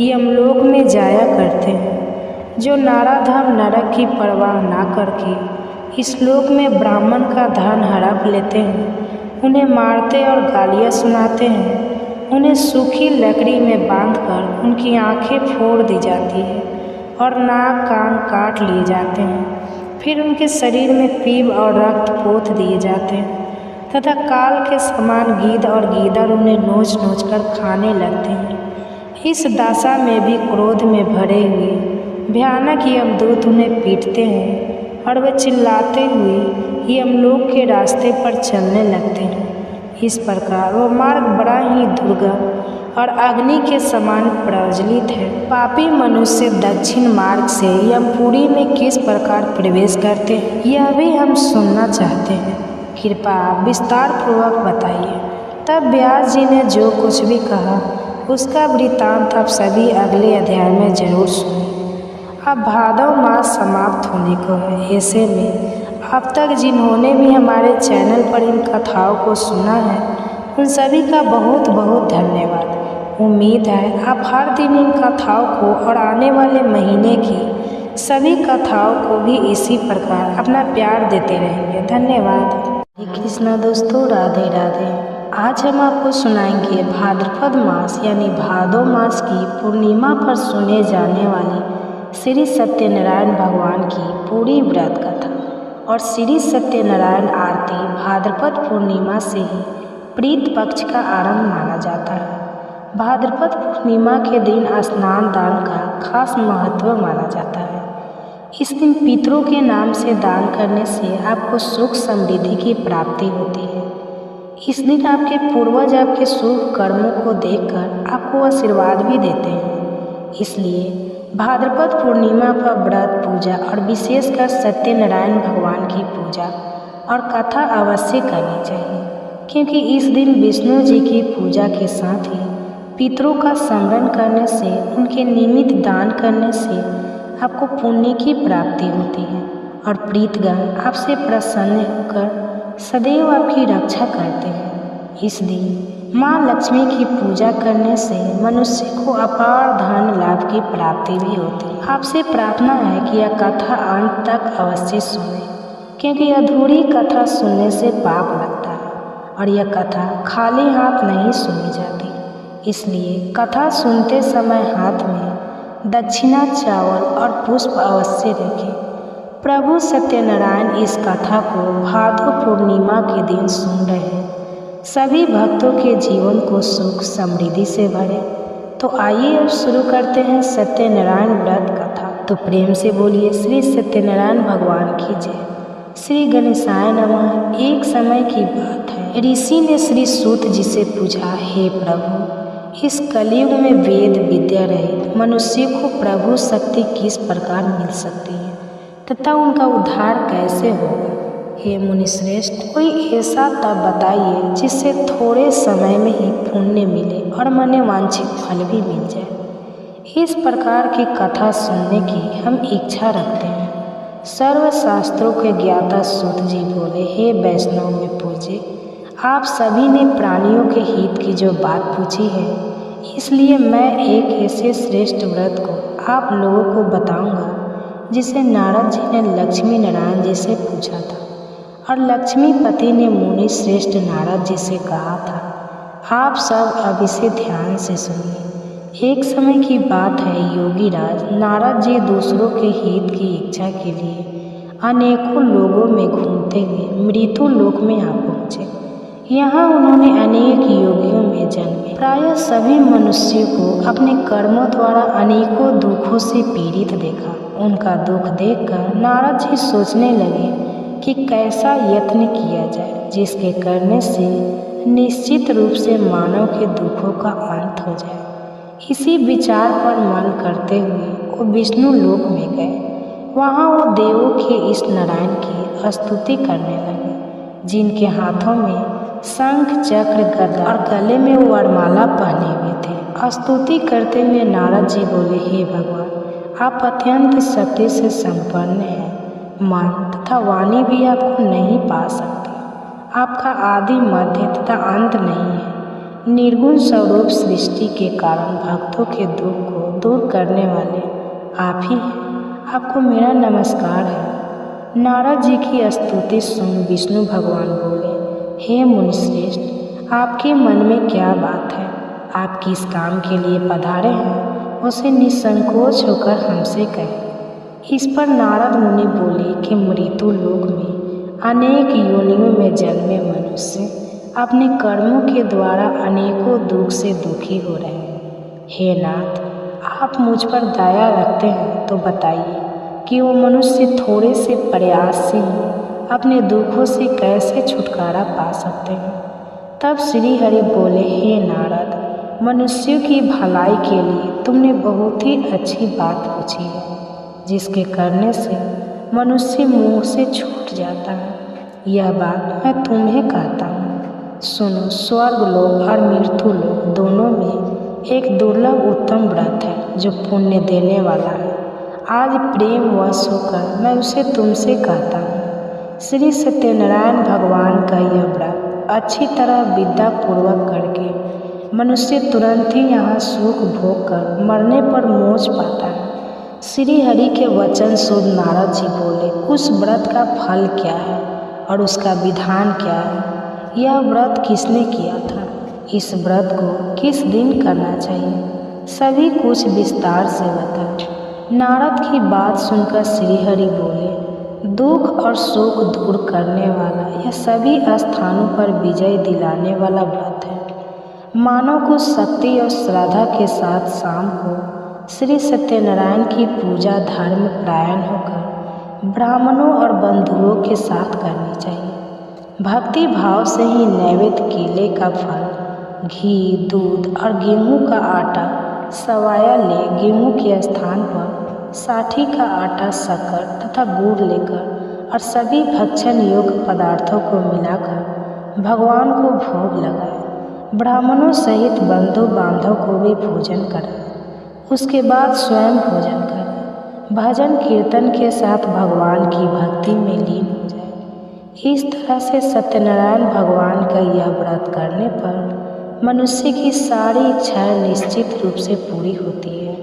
यमलोक में जाया करते हैं। जो नाराधाम नरक की परवाह ना करके इस लोक में ब्राह्मण का धन हड़प लेते हैं, उन्हें मारते और गालियाँ सुनाते हैं। उन्हें सूखी लकड़ी में बांधकर उनकी आंखें फोड़ दी जाती है और नाक कान काट लिए जाते हैं। फिर उनके शरीर में पीप और रक्त पोत दिए जाते हैं तथा काल के समान गीद और गीदड़ उन्हें नोच नोच कर खाने लगते हैं। इस दशा में भी क्रोध में भरे हुए भयानक यमदूत उन्हें पीटते हैं और वे चिल्लाते हुए यमलोक के रास्ते पर चलने लगते हैं। इस प्रकार वो मार्ग बड़ा ही दुर्गम और अग्नि के समान प्रज्वलित है। पापी मनुष्य दक्षिण मार्ग से यमपुरी में किस प्रकार प्रवेश करते हैं यह भी हम सुनना चाहते हैं। कृपया विस्तार पूर्वक बताइए। तब व्यास जी ने जो कुछ भी कहा उसका वृत्तांत आप सभी अगले अध्याय में जरूर सुनिए। अब भादव मास समाप्त होने को है। ऐसे में अब तक जिन्होंने भी हमारे चैनल पर इन कथाओं को सुना है उन सभी का बहुत बहुत धन्यवाद। उम्मीद है आप हर दिन इन कथाओं को और आने वाले महीने की सभी कथाओं को भी इसी प्रकार अपना प्यार देते रहेंगे। धन्यवाद। हरे कृष्णा दोस्तों, राधे राधे। आज हम आपको सुनाएंगे भाद्रपद मास यानी भादो मास की पूर्णिमा पर सुने जाने वाली श्री सत्यनारायण भगवान की पूरी व्रत कथा और श्री सत्यनारायण आरती भाद्रपद पूर्णिमा से ही प्रीत पक्ष का आरंभ माना जाता है। भाद्रपद पूर्णिमा के दिन स्नान दान का खास महत्व माना जाता है। इस दिन पितरों के नाम से दान करने से आपको सुख समृद्धि की प्राप्ति होती है। इस दिन आपके पूर्वज आपके शुभ कर्मों को देखकर आपको आशीर्वाद भी देते हैं। इसलिए भाद्रपद पूर्णिमा पर व्रत पूजा और विशेषकर सत्यनारायण भगवान की पूजा और कथा अवश्य करनी चाहिए, क्योंकि इस दिन विष्णु जी की पूजा के साथ ही पितरों का स्मरण करने से, उनके निमित्त दान करने से आपको पुण्य की प्राप्ति होती है और प्रीतगण आपसे प्रसन्न होकर सदैव आपकी रक्षा करते हैं। इस दिन माँ लक्ष्मी की पूजा करने से मनुष्य को अपार धन लाभ की प्राप्ति भी होती है। आपसे प्रार्थना है कि यह कथा अंत तक अवश्य सुने, क्योंकि अधूरी कथा सुनने से पाप लगता है और यह कथा खाली हाथ नहीं सुनी जाती। इसलिए कथा सुनते समय हाथ में दक्षिणा, चावल और पुष्प अवश्य रखें। प्रभु सत्यनारायण इस कथा को भादो पूर्णिमा के दिन सुन रहे हैं। सभी भक्तों के जीवन को सुख समृद्धि से भरे। तो आइए अब शुरू करते हैं सत्यनारायण व्रत कथा। तो प्रेम से बोलिए श्री सत्यनारायण भगवान की जय। श्री गणेशाय नमः। एक समय की बात है, ऋषि ने श्री सूत जी से पूछा, हे प्रभु, इस कलयुग में वेद विद्या रहित मनुष्य को प्रभु शक्ति किस प्रकार मिल सकती है तथा उनका उद्धार कैसे होगा? हे मुनिश्रेष्ठ, कोई ऐसा तप बताइए जिससे थोड़े समय में ही पुण्य मिले और मनोवांछित फल भी मिल जाए। इस प्रकार की कथा सुनने की हम इच्छा रखते हैं। सर्वशास्त्रों के ज्ञाता सूत जी बोले, हे वैष्णव में पूज्य, आप सभी ने प्राणियों के हित की जो बात पूछी है, इसलिए मैं एक ऐसे श्रेष्ठ व्रत को आप लोगों को बताऊंगा जिसे नारद जी ने लक्ष्मी नारायण जी से पूछा था और लक्ष्मीपति ने मुनि श्रेष्ठ नारद जी से कहा था। आप सब अब इसे ध्यान से सुनिए। एक समय की बात है, योगी राज नारद जी दूसरों के हित की इच्छा के लिए अनेकों लोगों में घूमते हुए मृत्यु लोक में आ पहुँचे। यहाँ उन्होंने अनेक योगियों में जन्मे। प्रायः सभी मनुष्यों को अपने कर्मों द्वारा अनेकों दुखों से पीड़ित देखा। उनका दुख देखकर नारद जी सोचने लगे कि कैसा यत्न किया जाए जिसके करने से निश्चित रूप से मानव के दुखों का अंत हो जाए। इसी विचार पर मन करते हुए वो विष्णु लोक में गए। वहाँ वो देवों के इस नारायण की स्तुति करने लगे, जिनके हाथों में शंख, चक्र, गदा और गले में वरमाला पहने हुए थे। स्तुति करते हुए नारद जी बोले, हे भगवान, आप अत्यंत शक्ति से संपन्न हैं। मन तथा वाणी भी आपको नहीं पा सकते। आपका आदि, मध्य तथा अंत नहीं है। निर्गुण स्वरूप सृष्टि के कारण भक्तों के दुख को दूर करने वाले आप ही हैं। आपको मेरा नमस्कार है। नारद जी की स्तुति सुन विष्णु भगवान बोले, हे मुनिश्रेष्ठ, आपके मन में क्या बात है? आप किस काम के लिए पधारे हैं, उसे निसंकोच होकर हमसे कहें। इस पर नारद मुनि बोले कि मृत्यु लोक में अनेक योनियों में जन्मे मनुष्य अपने कर्मों के द्वारा अनेकों दुख से दुखी हो रहे हैं। हे नाथ, आप मुझ पर दया रखते हैं तो बताइए कि वो मनुष्य थोड़े से प्रयास से ही अपने दुखों से कैसे छुटकारा पा सकते हैं? तब श्री हरि बोले, हे नारद, मनुष्यों की भलाई के लिए तुमने बहुत ही अच्छी बात पूछी है, जिसके करने से मनुष्य मुँह से छूट जाता है। यह बात मैं तुम्हें कहता हूँ। सुनो, स्वर्ग लोक और मृत्यु लोक दोनों में एक दुर्लभ उत्तम व्रत है जो पुण्य देने वाला है। आज प्रेम वश होकर मैं उसे तुमसे कहता हूँ। श्री सत्यनारायण भगवान का यह व्रत अच्छी तरह विद्या पूर्वक करके मनुष्य तुरंत ही यहाँ सुख भोग कर मरने पर मोक्ष पाता है। श्री हरि के वचन सुन नारद जी बोले, उस व्रत का फल क्या है और उसका विधान क्या है? यह व्रत किसने किया था? इस व्रत को किस दिन करना चाहिए? सभी कुछ विस्तार से बताएं। नारद की बात सुनकर श्रीहरि बोले, दुख और सुख दूर करने वाला यह सभी स्थानों पर विजय दिलाने वाला व्रत है। मानव को शक्ति और श्रद्धा के साथ शाम को श्री सत्यनारायण की पूजा धर्म परायण होकर ब्राह्मणों और बंधुओं के साथ करनी चाहिए। भक्ति भाव से ही नैवेद्य केले का फल, घी, दूध और गेहूं का आटा सवाया ले गेहूं के स्थान पर साठी का आटा, शक्कर तथा गुड़ लेकर और सभी भक्षण योग्य पदार्थों को मिलाकर भगवान को भोग लगाए। ब्राह्मणों सहित बंधु बांधव को भी भोजन कराए। उसके बाद स्वयं भोजन करें। भजन कीर्तन के साथ भगवान की भक्ति में लीन हो जाए। इस तरह से सत्यनारायण भगवान का यह व्रत करने पर मनुष्य की सारी इच्छाएं निश्चित रूप से पूरी होती है।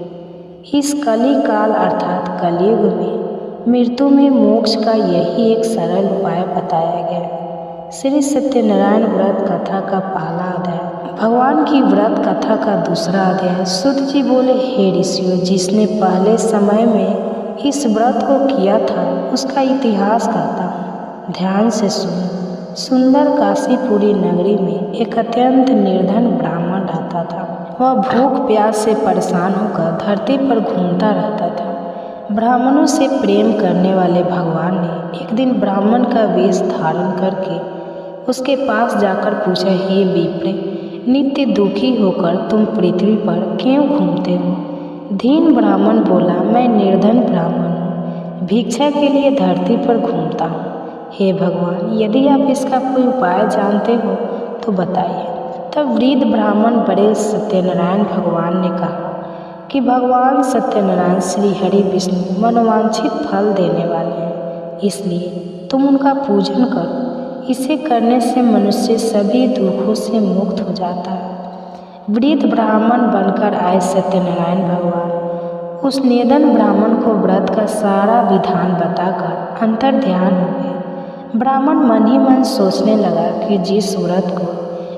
इस कली काल अर्थात कलयुग में मृत्यु में मोक्ष का यही एक सरल उपाय बताया गया। श्री सत्यनारायण व्रत कथा का पहला अध्याय। भगवान की व्रत कथा का दूसरा अध्याय। सूत जी बोले, हे ऋषियों, जिसने पहले समय में इस व्रत को किया था उसका इतिहास कहता हूँ, ध्यान से सुनो। सुंदर काशीपुरी नगरी में एक अत्यंत निर्धन ब्राह्मण रहता था। वह भूख प्यास से परेशान होकर धरती पर घूमता रहता था। ब्राह्मणों से प्रेम करने वाले भगवान ने एक दिन ब्राह्मण का वेश धारण करके उसके पास जाकर पूछा, हे विप्र, नित्य दुखी होकर तुम पृथ्वी पर क्यों घूमते हो? दीन ब्राह्मण बोला, मैं निर्धन ब्राह्मण हूँ, भिक्षा के लिए धरती पर घूमता हूँ। हे भगवान, यदि आप इसका कोई उपाय जानते हो तो बताइए। तब वृद्ध ब्राह्मण बड़े सत्यनारायण भगवान ने कहा कि भगवान सत्यनारायण श्री हरि विष्णु मनोवांछित फल देने वाले हैं, इसलिए तुम उनका पूजन करो। इसे करने से मनुष्य सभी दुखों से मुक्त हो जाता है। वृद्ध ब्राह्मण बनकर आए सत्यनारायण भगवान उस निर्धन ब्राह्मण को व्रत का सारा विधान बताकर अंतर ध्यान हो गए। ब्राह्मण मन ही मन सोचने लगा कि जिस व्रत को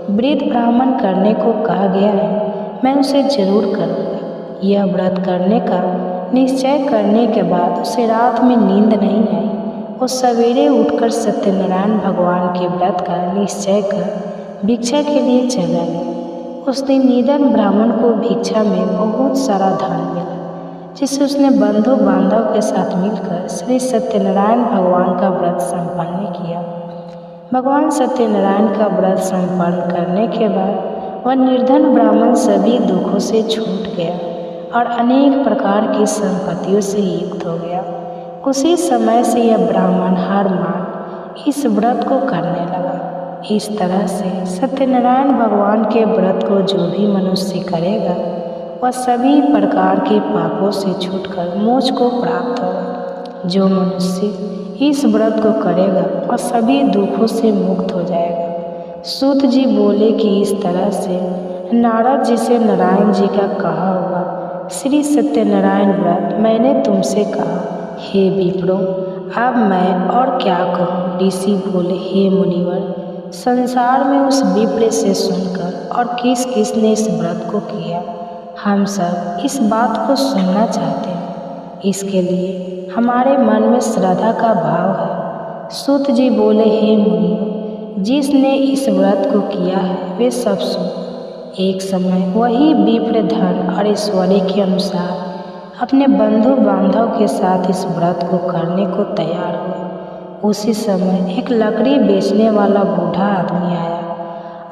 वृद्ध ब्राह्मण करने को कहा गया है, मैं उसे जरूर करूँगा। यह व्रत करने का निश्चय करने के बाद उसे रात में नींद नहीं आई। वो सवेरे उठकर सत्यनारायण भगवान के व्रत का निश्चय कर भिक्षा के लिए चला गया। उस दिन निर्धन ब्राह्मण को भिक्षा में बहुत सारा धन मिला, जिसे उसने बंधु बांधव के साथ मिलकर श्री सत्यनारायण भगवान का व्रत संपन्न किया। भगवान सत्यनारायण का व्रत संपन्न करने के बाद वह निर्धन ब्राह्मण सभी दुखों से छूट गया और अनेक प्रकार की संपत्तियों से युक्त हो गया। उसी समय से यह ब्राह्मण हर माह इस व्रत को करने लगा। इस तरह से सत्यनारायण भगवान के व्रत को जो भी मनुष्य करेगा वह सभी प्रकार के पापों से छूटकर मोक्ष को प्राप्त होगा। जो मनुष्य इस व्रत को करेगा वह सभी दुखों से मुक्त हो जाएगा। सूत जी बोले कि इस तरह से नारद जी से नारायण जी का कहा हुआ श्री सत्यनारायण व्रत मैंने तुमसे कहा। हे विप्रो, अब मैं और क्या कहूँ? ऋषि बोले, हे मुनिवर, संसार में उस विप्र से सुनकर और किस किस ने इस व्रत को किया, हम सब इस बात को सुनना चाहते हैं। इसके लिए हमारे मन में श्रद्धा का भाव है। सूत जी बोले, हे मुनियों, जिसने इस व्रत को किया है वे सब सुन। एक समय वही विप्र धन और ऐश्वर्य के अनुसार अपने बंधु बांधव के साथ इस व्रत को करने को तैयार हुए। उसी समय एक लकड़ी बेचने वाला बूढ़ा आदमी आया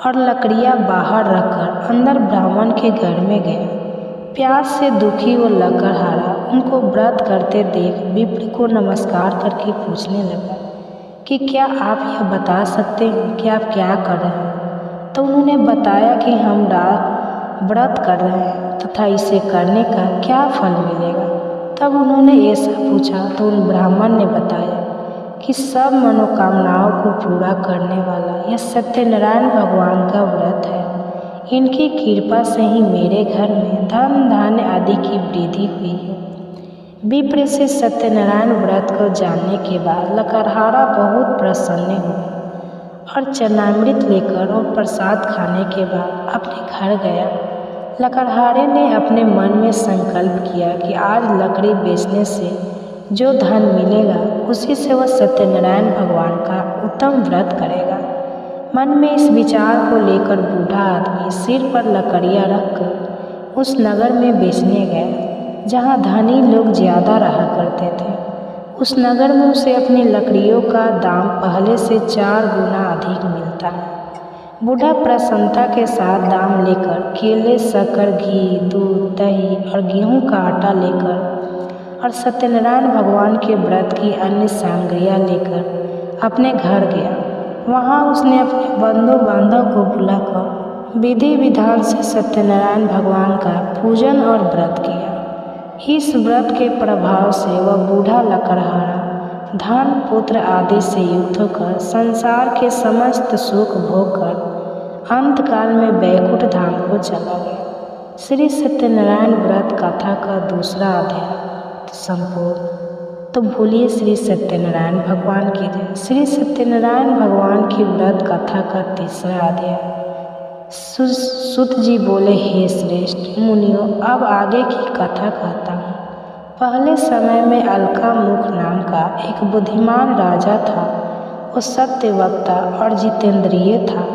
और लकड़ियाँ बाहर रखकर अंदर ब्राह्मण के घर में गया। प्यास से दुखी वो लकड़हारा उनको व्रत करते देख विप्र को नमस्कार करके पूछने लगा कि क्या आप यह बता सकते हैं कि आप क्या कर रहे हैं? तो उन्होंने बताया कि हम व्रत कर रहे हैं तथा इसे करने का क्या फल मिलेगा। तब उन्होंने ऐसा पूछा तो उन ब्राह्मण ने बताया कि सब मनोकामनाओं को पूरा करने वाला यह सत्यनारायण भगवान का व्रत है। इनकी कृपा से ही मेरे घर में धन धान्य आदि की वृद्धि हुई है। विप्र से सत्यनारायण व्रत को जानने के बाद लकड़हारा बहुत प्रसन्न हुआ और चरणामृत लेकर और प्रसाद खाने के बाद अपने घर गया। लकड़हारे ने अपने मन में संकल्प किया कि आज लकड़ी बेचने से जो धन मिलेगा उसी से वह सत्यनारायण भगवान का उत्तम व्रत करेगा। मन में इस विचार को लेकर बूढ़ा आदमी सिर पर लकड़ियाँ रखकर उस नगर में बेचने गया जहाँ धनी लोग ज़्यादा रहा करते थे। उस नगर में उसे अपनी लकड़ियों का दाम पहले से 4 गुना अधिक मिलता है। बूढ़ा प्रसन्नता के साथ दाम लेकर केले, शक्कर, घी, दूध, दही और गेहूं का आटा लेकर और सत्यनारायण भगवान के व्रत की अन्य सामग्रियाँ लेकर अपने घर गया। वहाँ उसने अपने बंधु बांधव को बुलाकर विधि विधान से सत्यनारायण भगवान का पूजन और व्रत किया। इस व्रत के प्रभाव से वह बूढ़ा लकड़हारा धन, पुत्र आदि से युक्त होकर संसार के समस्त सुख भोग कर अंतकाल में वैकुंठ धाम को चला गया। श्री सत्यनारायण व्रत कथा का दूसरा अध्याय संपूर्ण। तो बोलिए श्री सत्यनारायण भगवान की जय। श्री सत्यनारायण भगवान की व्रत कथा का तीसरा अध्याय। सुत जी बोले, हे श्रेष्ठ मुनियों, अब आगे की कथा कहता हूँ। पहले समय में अलकामुख नाम का एक बुद्धिमान राजा था। वो सत्यवक्ता और जितेंद्रिय था।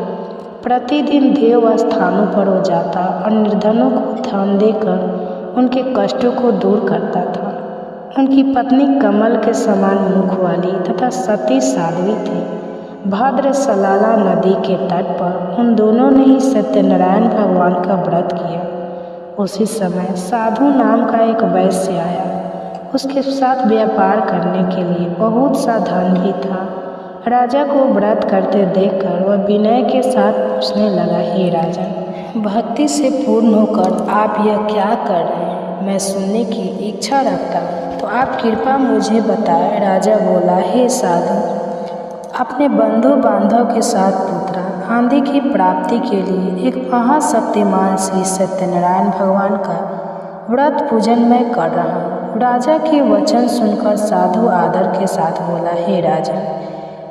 प्रतिदिन देव स्थानों पर हो जाता और निर्धनों को धन देकर उनके कष्टों को दूर करता था। उनकी पत्नी कमल के समान मुख वाली तथा सती साध्वी थी। भाद्र सलाला नदी के तट पर उन दोनों ने ही सत्यनारायण भगवान का व्रत किया। उसी समय साधु नाम का एक वैश्य आया। उसके साथ व्यापार करने के लिए बहुत सा धन भी था। राजा को व्रत करते देखकर वह विनय के साथ पूछने लगा, हे राजन, भक्ति से पूर्ण होकर आप यह क्या कर रहे हैं? मैं सुनने की इच्छा रखता हूँ, तो आप कृपा मुझे बताएं। राजा बोला, हे साधु, अपने बंधु बांधव के साथ पुत्रा आंधी की प्राप्ति के लिए एक महाशक्तिमान श्री सत्यनारायण भगवान का व्रत पूजन मैं कर रहा हूँ। राजा के वचन सुनकर साधु आदर के साथ बोला, हे राजन,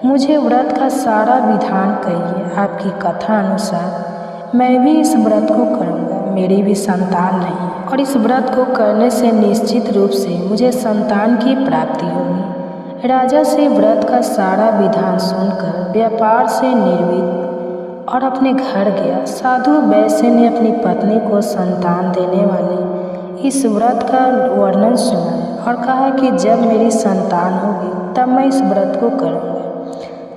मुझे व्रत का सारा विधान कहिए। आपकी कथा अनुसार मैं भी इस व्रत को करूँगा। मेरी भी संतान नहीं और इस व्रत को करने से निश्चित रूप से मुझे संतान की प्राप्ति होगी। राजा से व्रत का सारा विधान सुनकर व्यापार से निर्वित और अपने घर गया। साधु वैश्य ने अपनी पत्नी को संतान देने वाले इस व्रत का वर्णन सुना और कहा कि जब मेरी संतान होगी तब मैं इस व्रत को करूँगा।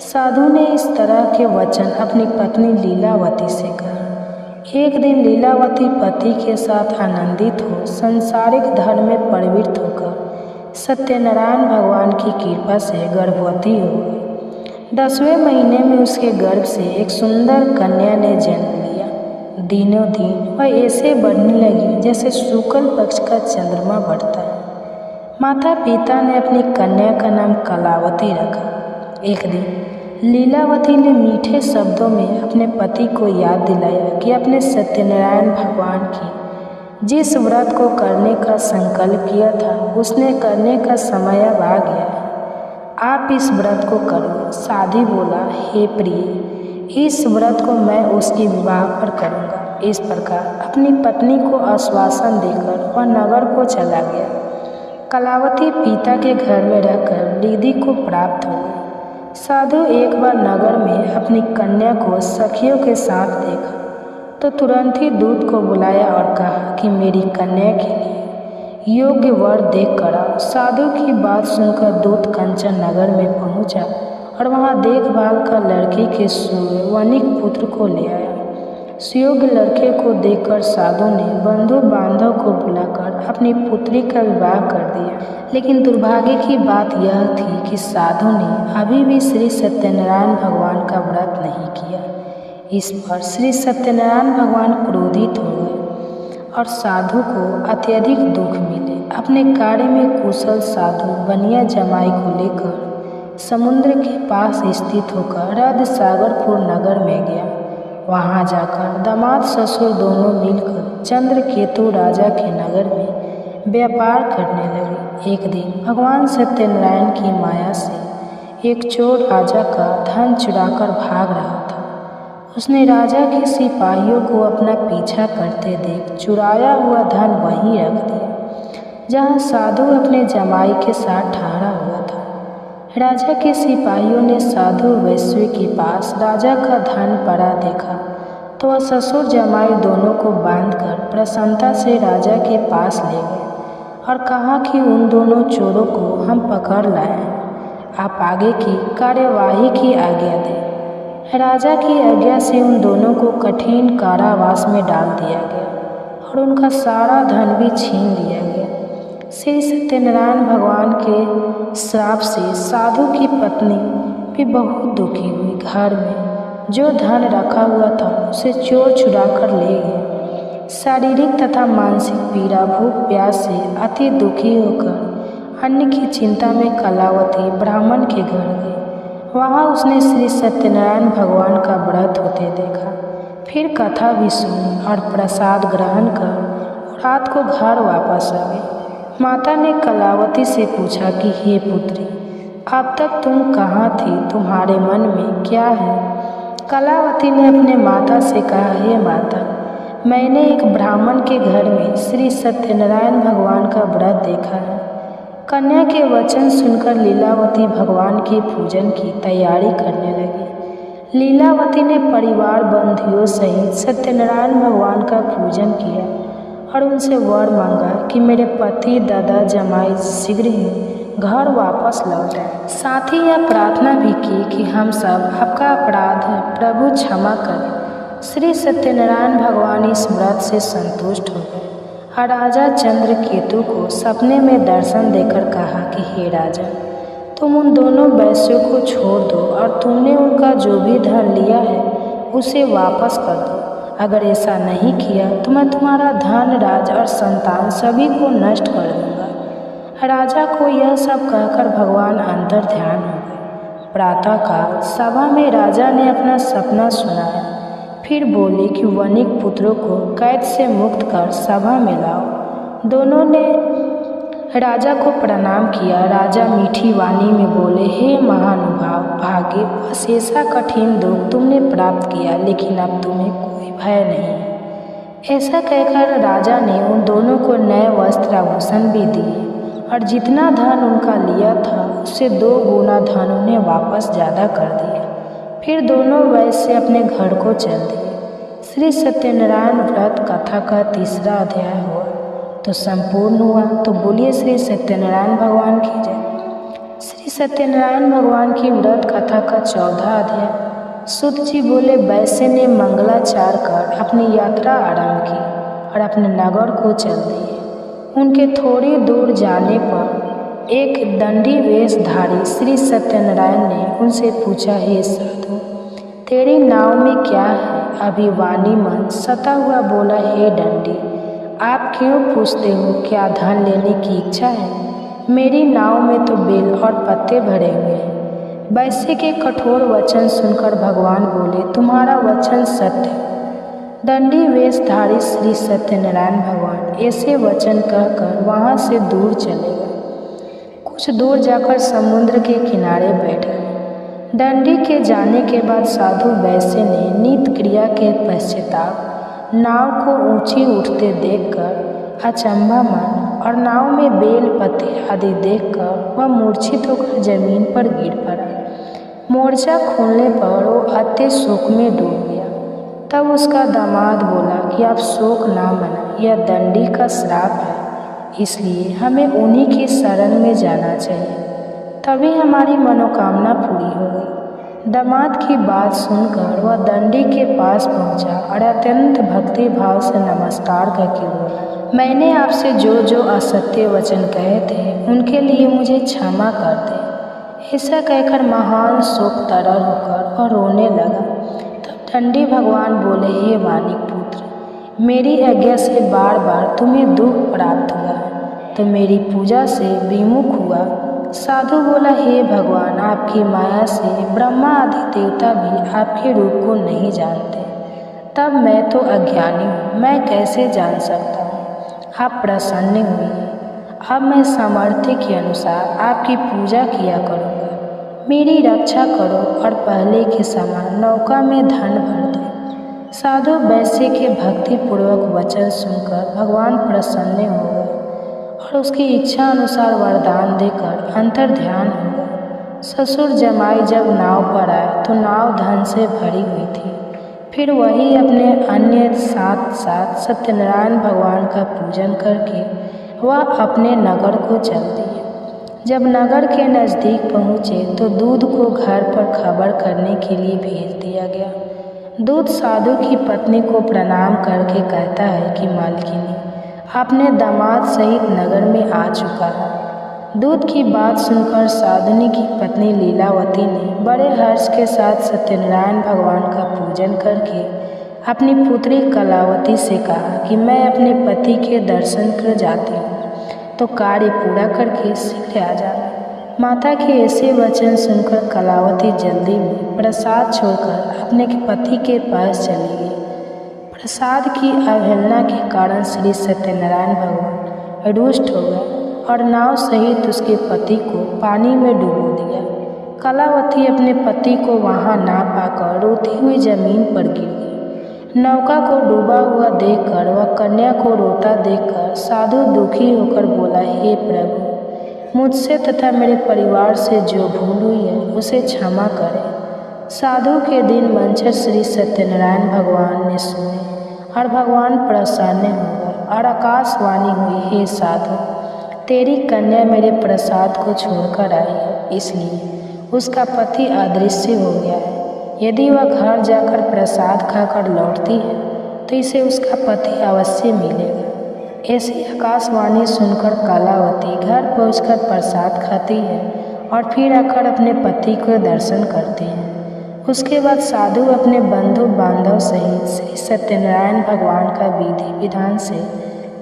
साधु ने इस तरह के वचन अपनी पत्नी लीलावती से कहा। एक दिन लीलावती पति के साथ आनंदित हो सांसारिक धर्म में प्रवृत्त होकर सत्यनारायण भगवान की कृपा से गर्भवती हो गई। 10वें महीने में उसके गर्भ से एक सुंदर कन्या ने जन्म लिया। दिनों दिन वह ऐसे बढ़ने लगी जैसे शुक्ल पक्ष का चंद्रमा बढ़ता है। माता पिता ने अपनी कन्या का नाम कलावती रखा। एक दिन लीलावती ने मीठे शब्दों में अपने पति को याद दिलाया कि अपने सत्यनारायण भगवान की जिस व्रत को करने का संकल्प किया था उसने करने का समय अब आ गया है। आप इस व्रत को करो। साधु बोला, हे प्रिय, इस व्रत को मैं उसके विवाह पर करूँगा। इस प्रकार अपनी पत्नी को आश्वासन देकर वह नगर को चला गया। कलावती पिता के घर में रहकर रिद्धि को प्राप्त हो गई। साधु एक बार नगर में अपनी कन्या को सखियों के साथ देखा तो तुरंत ही दूत को बुलाया और कहा कि मेरी कन्या के लिए योग्य वर देख कर आओ। साधु की बात सुनकर दूत कंचन नगर में पहुंचा और वहां देखभाल का लड़के के वनिक पुत्र को ले आया। सुयोग्य लड़के को देखकर साधु ने बंधु बांधव को बुलाकर अपनी पुत्री का विवाह कर दिया। लेकिन दुर्भाग्य की बात यह थी कि साधु ने अभी भी श्री सत्यनारायण भगवान का व्रत नहीं किया। इस पर श्री सत्यनारायण भगवान क्रोधित हो गए और साधु को अत्यधिक दुख मिले। अपने कार्य में कुशल साधु बनिया जमाई को लेकर समुद्र के पास स्थित होकर रद सागरपुर नगर में गया। वहां जाकर दामाद ससुर दोनों मिलकर चंद्रकेतु राजा के नगर में व्यापार करने लगे। एक दिन भगवान सत्यनारायण की माया से एक चोर राजा का धन चुराकर भाग रहा था। उसने राजा के सिपाहियों को अपना पीछा करते देख चुराया हुआ धन वहीं रख दिया जहाँ साधु अपने जमाई के साथ ठहरा हुआ था। राजा के सिपाहियों ने साधु वैश्य के पास राजा का धन पड़ा देखा तो वह ससुर जमाई दोनों को बांधकर प्रसन्नता से राजा के पास ले गए और कहा कि उन दोनों चोरों को हम पकड़ लाए हैं, आप आगे की कार्यवाही की आज्ञा दें। राजा की आज्ञा से उन दोनों को कठिन कारावास में डाल दिया गया और उनका सारा धन भी छीन लिया गया। श्री सत्यनारायण भगवान के श्राप से साधु की पत्नी भी बहुत दुखी हुई। घर में जो धन रखा हुआ था उसे चोर चुरा कर ले गए। शारीरिक तथा मानसिक पीड़ा, भूख प्यास से अति दुखी होकर अन्न की चिंता में कलावती ब्राह्मण के घर गई। वहाँ उसने श्री सत्यनारायण भगवान का व्रत होते देखा। फिर कथा भी सुनी और प्रसाद ग्रहण कर रात को घर वापस आ गई। माता ने कलावती से पूछा कि हे पुत्री, अब तक तुम कहाँ थी, तुम्हारे मन में क्या है? कलावती ने अपने माता से कहा, हे माता, मैंने एक ब्राह्मण के घर में श्री सत्यनारायण भगवान का व्रत देखा है। कन्या के वचन सुनकर लीलावती भगवान के पूजन की तैयारी करने लगी। लीलावती ने परिवार बंधुओं सहित सत्यनारायण भगवान का पूजन किया और उनसे वर मांगा कि मेरे पति दादा जमाई शीघ्र ही घर वापस लौट आए। साथ ही यह प्रार्थना भी की कि हम सब आपका अपराध प्रभु क्षमा करें। श्री सत्यनारायण भगवान इस व्रत से संतुष्ट हो गए और राजा चंद्रकेतु को सपने में दर्शन देकर कहा कि हे राजा, तुम उन दोनों वैश्यों को छोड़ दो और तुमने उनका जो भी धन लिया है उसे वापस कर दो। अगर ऐसा नहीं किया तो मैं तुम्हारा धन, राज और संतान सभी को नष्ट कर दूंगा। राजा को यह सब कहकर भगवान अंतर ध्यान हो गए। प्रातःकाल सभा में राजा ने अपना सपना सुनाया। फिर बोले कि वणिक पुत्रों को कैद से मुक्त कर सभा में लाओ। दोनों ने राजा को प्रणाम किया। राजा मीठी वाणी में बोले, हे महानुभाव, भाग्य बस ऐसा कठिन दुख तुमने प्राप्त किया, लेकिन अब तुम्हें कोई भय नहीं। ऐसा कहकर राजा ने उन दोनों को नए वस्त्र आभूषण भी दिए और जितना धन उनका लिया था उससे 2 गुना धन उन्हें वापस ज़्यादा कर दिया। फिर दोनों वैश्य अपने घर को चल दिए। श्री सत्यनारायण व्रत कथा का 3रा अध्याय हुआ तो संपूर्ण हुआ। तो बोलिए श्री सत्यनारायण भगवान की जय। श्री सत्यनारायण भगवान की व्रत कथा का 14वां अध्याय। सूत जी बोले, वैश्य ने मंगलाचार कर अपनी यात्रा आरंभ की और अपने नगर को चल दिए। उनके थोड़ी दूर जाने पर एक दंडी वेशधारी श्री सत्यनारायण ने उनसे पूछा, हे साधु, तेरी नाव में क्या है? अभिवानी मन सता हुआ बोला, हे दंडी, आप क्यों पूछते हो? क्या धन लेने की इच्छा है? मेरी नाव में तो बेल और पत्ते भरे हुए हैं। वैश्य के कठोर वचन सुनकर भगवान बोले, तुम्हारा वचन सत्य है। दंडी वेशधारी श्री सत्यनारायण भगवान ऐसे वचन कहकर वहाँ से दूर चले गए। कुछ दूर जाकर समुद्र के किनारे बैठ गए। दंडी के जाने के बाद साधु वैश्य ने नित्य क्रिया के पश्चाताप नाव को ऊंची उठते देखकर अचंभा माना और नाव में बेल पत्ते आदि देखकर वह मूर्छित होकर जमीन पर गिर पड़ा। मोर्चा खोलने पर वो अति शोक में डूब गया। तब उसका दामाद बोला कि आप शोक ना मना, यह दंडी का श्राप है, इसलिए हमें उन्हीं की शरण में जाना चाहिए, तभी हमारी मनोकामना पूरी होगी। दामाद की बात सुनकर वह दंडी के पास पहुंचा और अत्यंत भक्ति भाव से नमस्कार करके बोला, मैंने आपसे जो जो असत्य वचन कहे थे उनके लिए मुझे क्षमा कर दे। ऐसा कहकर महान शोक तरल होकर वह रोने लगा। तब दंडी भगवान बोले, हे वाणिक पुत्र, मेरी आज्ञा से बार बार तुम्हें दुख प्राप्त हुआ है तो मेरी पूजा से विमुख हुआ। साधु बोला, हे भगवान, आपकी माया से ब्रह्मा आदि देवता भी आपके रूप को नहीं जानते। तब मैं तो अज्ञानी हूँ, मैं कैसे जान सकता हूँ? आप प्रसन्न हुए। अब मैं सामर्थ्य के अनुसार आपकी पूजा किया करूँगा। मेरी रक्षा करो और पहले के समान नौका में धन भर दो। साधु वैश्य के भक्तिपूर्वक वचन सुनकर भगवान प्रसन्न हो गए और उसकी इच्छा अनुसार वरदान देकर अंतर्ध्यान हो गए। ससुर जमाई जब नाव पर आए तो नाव धन से भरी हुई थी। फिर वही अपने अन्य साथ साथ सत्यनारायण भगवान का पूजन करके वह अपने नगर को चल दिए। जब नगर के नज़दीक पहुँचे तो दूध को घर पर खबर करने के लिए भेज दिया गया। दूध साधु की पत्नी को प्रणाम करके कहता है कि मालकिनी, अपने दामाद सहित नगर में आ चुका है। दूध की बात सुनकर साधुनी की पत्नी लीलावती ने बड़े हर्ष के साथ सत्यनारायण भगवान का पूजन करके अपनी पुत्री कलावती से कहा कि मैं अपने पति के दर्शन कर जाती हूँ, तो कार्य पूरा करके शीघ्र आ जाना। माता के ऐसे वचन सुनकर कलावती जल्दी में प्रसाद छोड़कर अपने पति के पास चली गई। प्रसाद की अवहेलना के कारण श्री सत्यनारायण भगवान रुष्ट हो गए और नाव सहित उसके पति को पानी में डुबो दिया। कलावती अपने पति को वहां ना पाकर रोती हुई जमीन पर गिर गई। नौका को डूबा हुआ देखकर वह कन्या को रोता देखकर साधु दुखी होकर बोला, हे प्रभु, मुझसे तथा मेरे परिवार से जो भूल हुई है उसे क्षमा करें। साधु के दिन मंचर श्री सत्यनारायण भगवान ने सुने और भगवान प्रसन्न हो गए और आकाशवाणी हुई, हे साधु, तेरी कन्या मेरे प्रसाद को छोड़कर आई है, इसलिए उसका पति अदृश्य हो गया है। यदि वह घर जाकर प्रसाद खाकर लौटती है तो इसे उसका पति अवश्य मिलेगा। ऐसी आकाशवाणी सुनकर कलावती घर पहुंचकर प्रसाद खाती है और फिर आकर अपने पति को दर्शन करती है। उसके बाद साधु अपने बंधु बांधव सहित श्री सत्यनारायण भगवान का विधि विधान से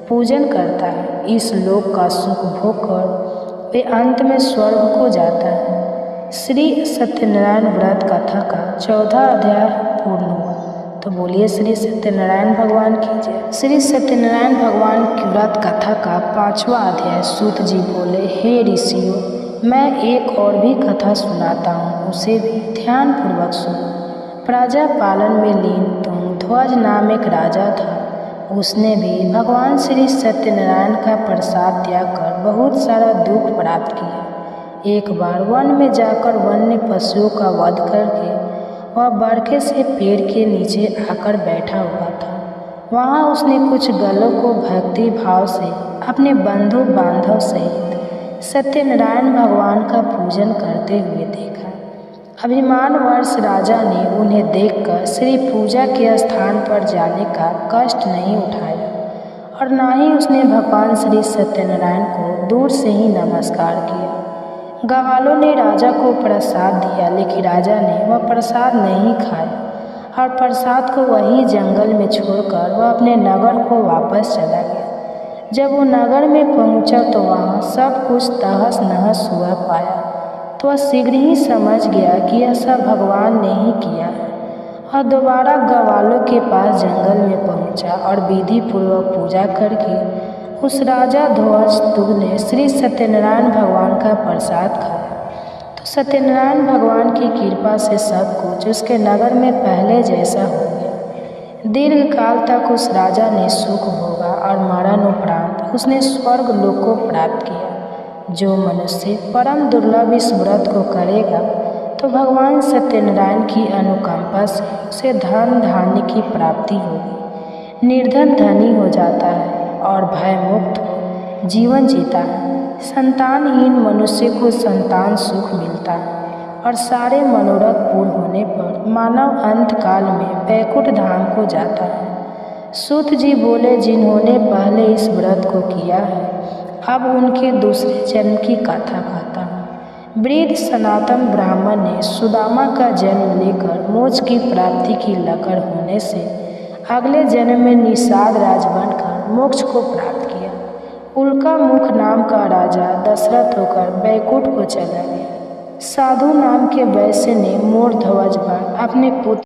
पूजन करता है। इस लोक का सुख भोग कर वे अंत में स्वर्ग को जाता है। श्री सत्यनारायण व्रत कथा का 14 अध्याय पूर्ण हुआ। तो बोलिए श्री सत्यनारायण भगवान की जय। श्री सत्यनारायण भगवान की व्रत कथा का 5वां अध्याय। सूत जी बोले, हे ऋषियों, मैं एक और भी कथा सुनाता हूँ, उसे भी ध्यान पूर्वक सुनो। प्रजा पालन में लीन तुंगध्वज नाम एक राजा था। उसने भी भगवान श्री सत्यनारायण का प्रसाद त्याग कर बहुत सारा दुख प्राप्त किया। एक बार वन में जाकर वन्य पशुओं का वध करके वह बरखे से पेड़ के नीचे आकर बैठा हुआ था। वहाँ उसने कुछ गलों को भक्ति भाव से अपने बंधु बांधव सहित सत्यनारायण भगवान का पूजन करते हुए देखा। अभिमानवश राजा ने उन्हें देखकर श्री पूजा के स्थान पर जाने का कष्ट नहीं उठाया और ना ही उसने भगवान श्री सत्यनारायण को दूर से ही नमस्कार किया। ग्वालों ने राजा को प्रसाद दिया, लेकिन राजा ने वह प्रसाद नहीं खाया और प्रसाद को वहीं जंगल में छोड़कर वह अपने नगर को वापस चला गया। जब वो नगर में पहुंचा तो वहाँ सब कुछ तहस नहस हुआ पाया, तो वह शीघ्र ही समझ गया कि यह सब भगवान ने ही किया है और दोबारा ग्वालों के पास जंगल में पहुंचा और विधि पूर्वक पूजा करके उस राजा ध्वजतुग ने श्री सत्यनारायण भगवान का प्रसाद खाया। तो सत्यनारायण भगवान की कृपा से सब कुछ उसके नगर में पहले जैसा हो गया। दीर्घ काल तक उस राजा ने सुख भोगा और मरण उपरांत उसने स्वर्ग लोक को प्राप्त किया। जो मनुष्य परम दुर्लभ इस व्रत को करेगा तो भगवान सत्यनारायण की अनुकंपा से उसे धन धान्य की प्राप्ति होगी। निर्धन धनी हो जाता है और भय मुक्त जीवन जीता है। संतानहीन मनुष्य को संतान सुख मिलता है और सारे मनोरथ पूर्ण होने पर मानव अंत काल में बैकुंठ धाम को जाता है। सूत जी बोले, जिन्होंने पहले इस व्रत को किया है अब उनके दूसरे जन्म की कथा कहता हूँ। वृद्ध सनातन ब्राह्मण ने सुदामा का जन्म लेकर मोक्ष की प्राप्ति की लकड़ होने से अगले जन्म में निषाद राज बनकर मोक्ष को प्राप्त किया। उल्का मुख नाम का राजा दशरथ होकर बैकुंठ को चला गया। साधु नाम के वैश्य ने मोर ध्वज पर अपने पुत्र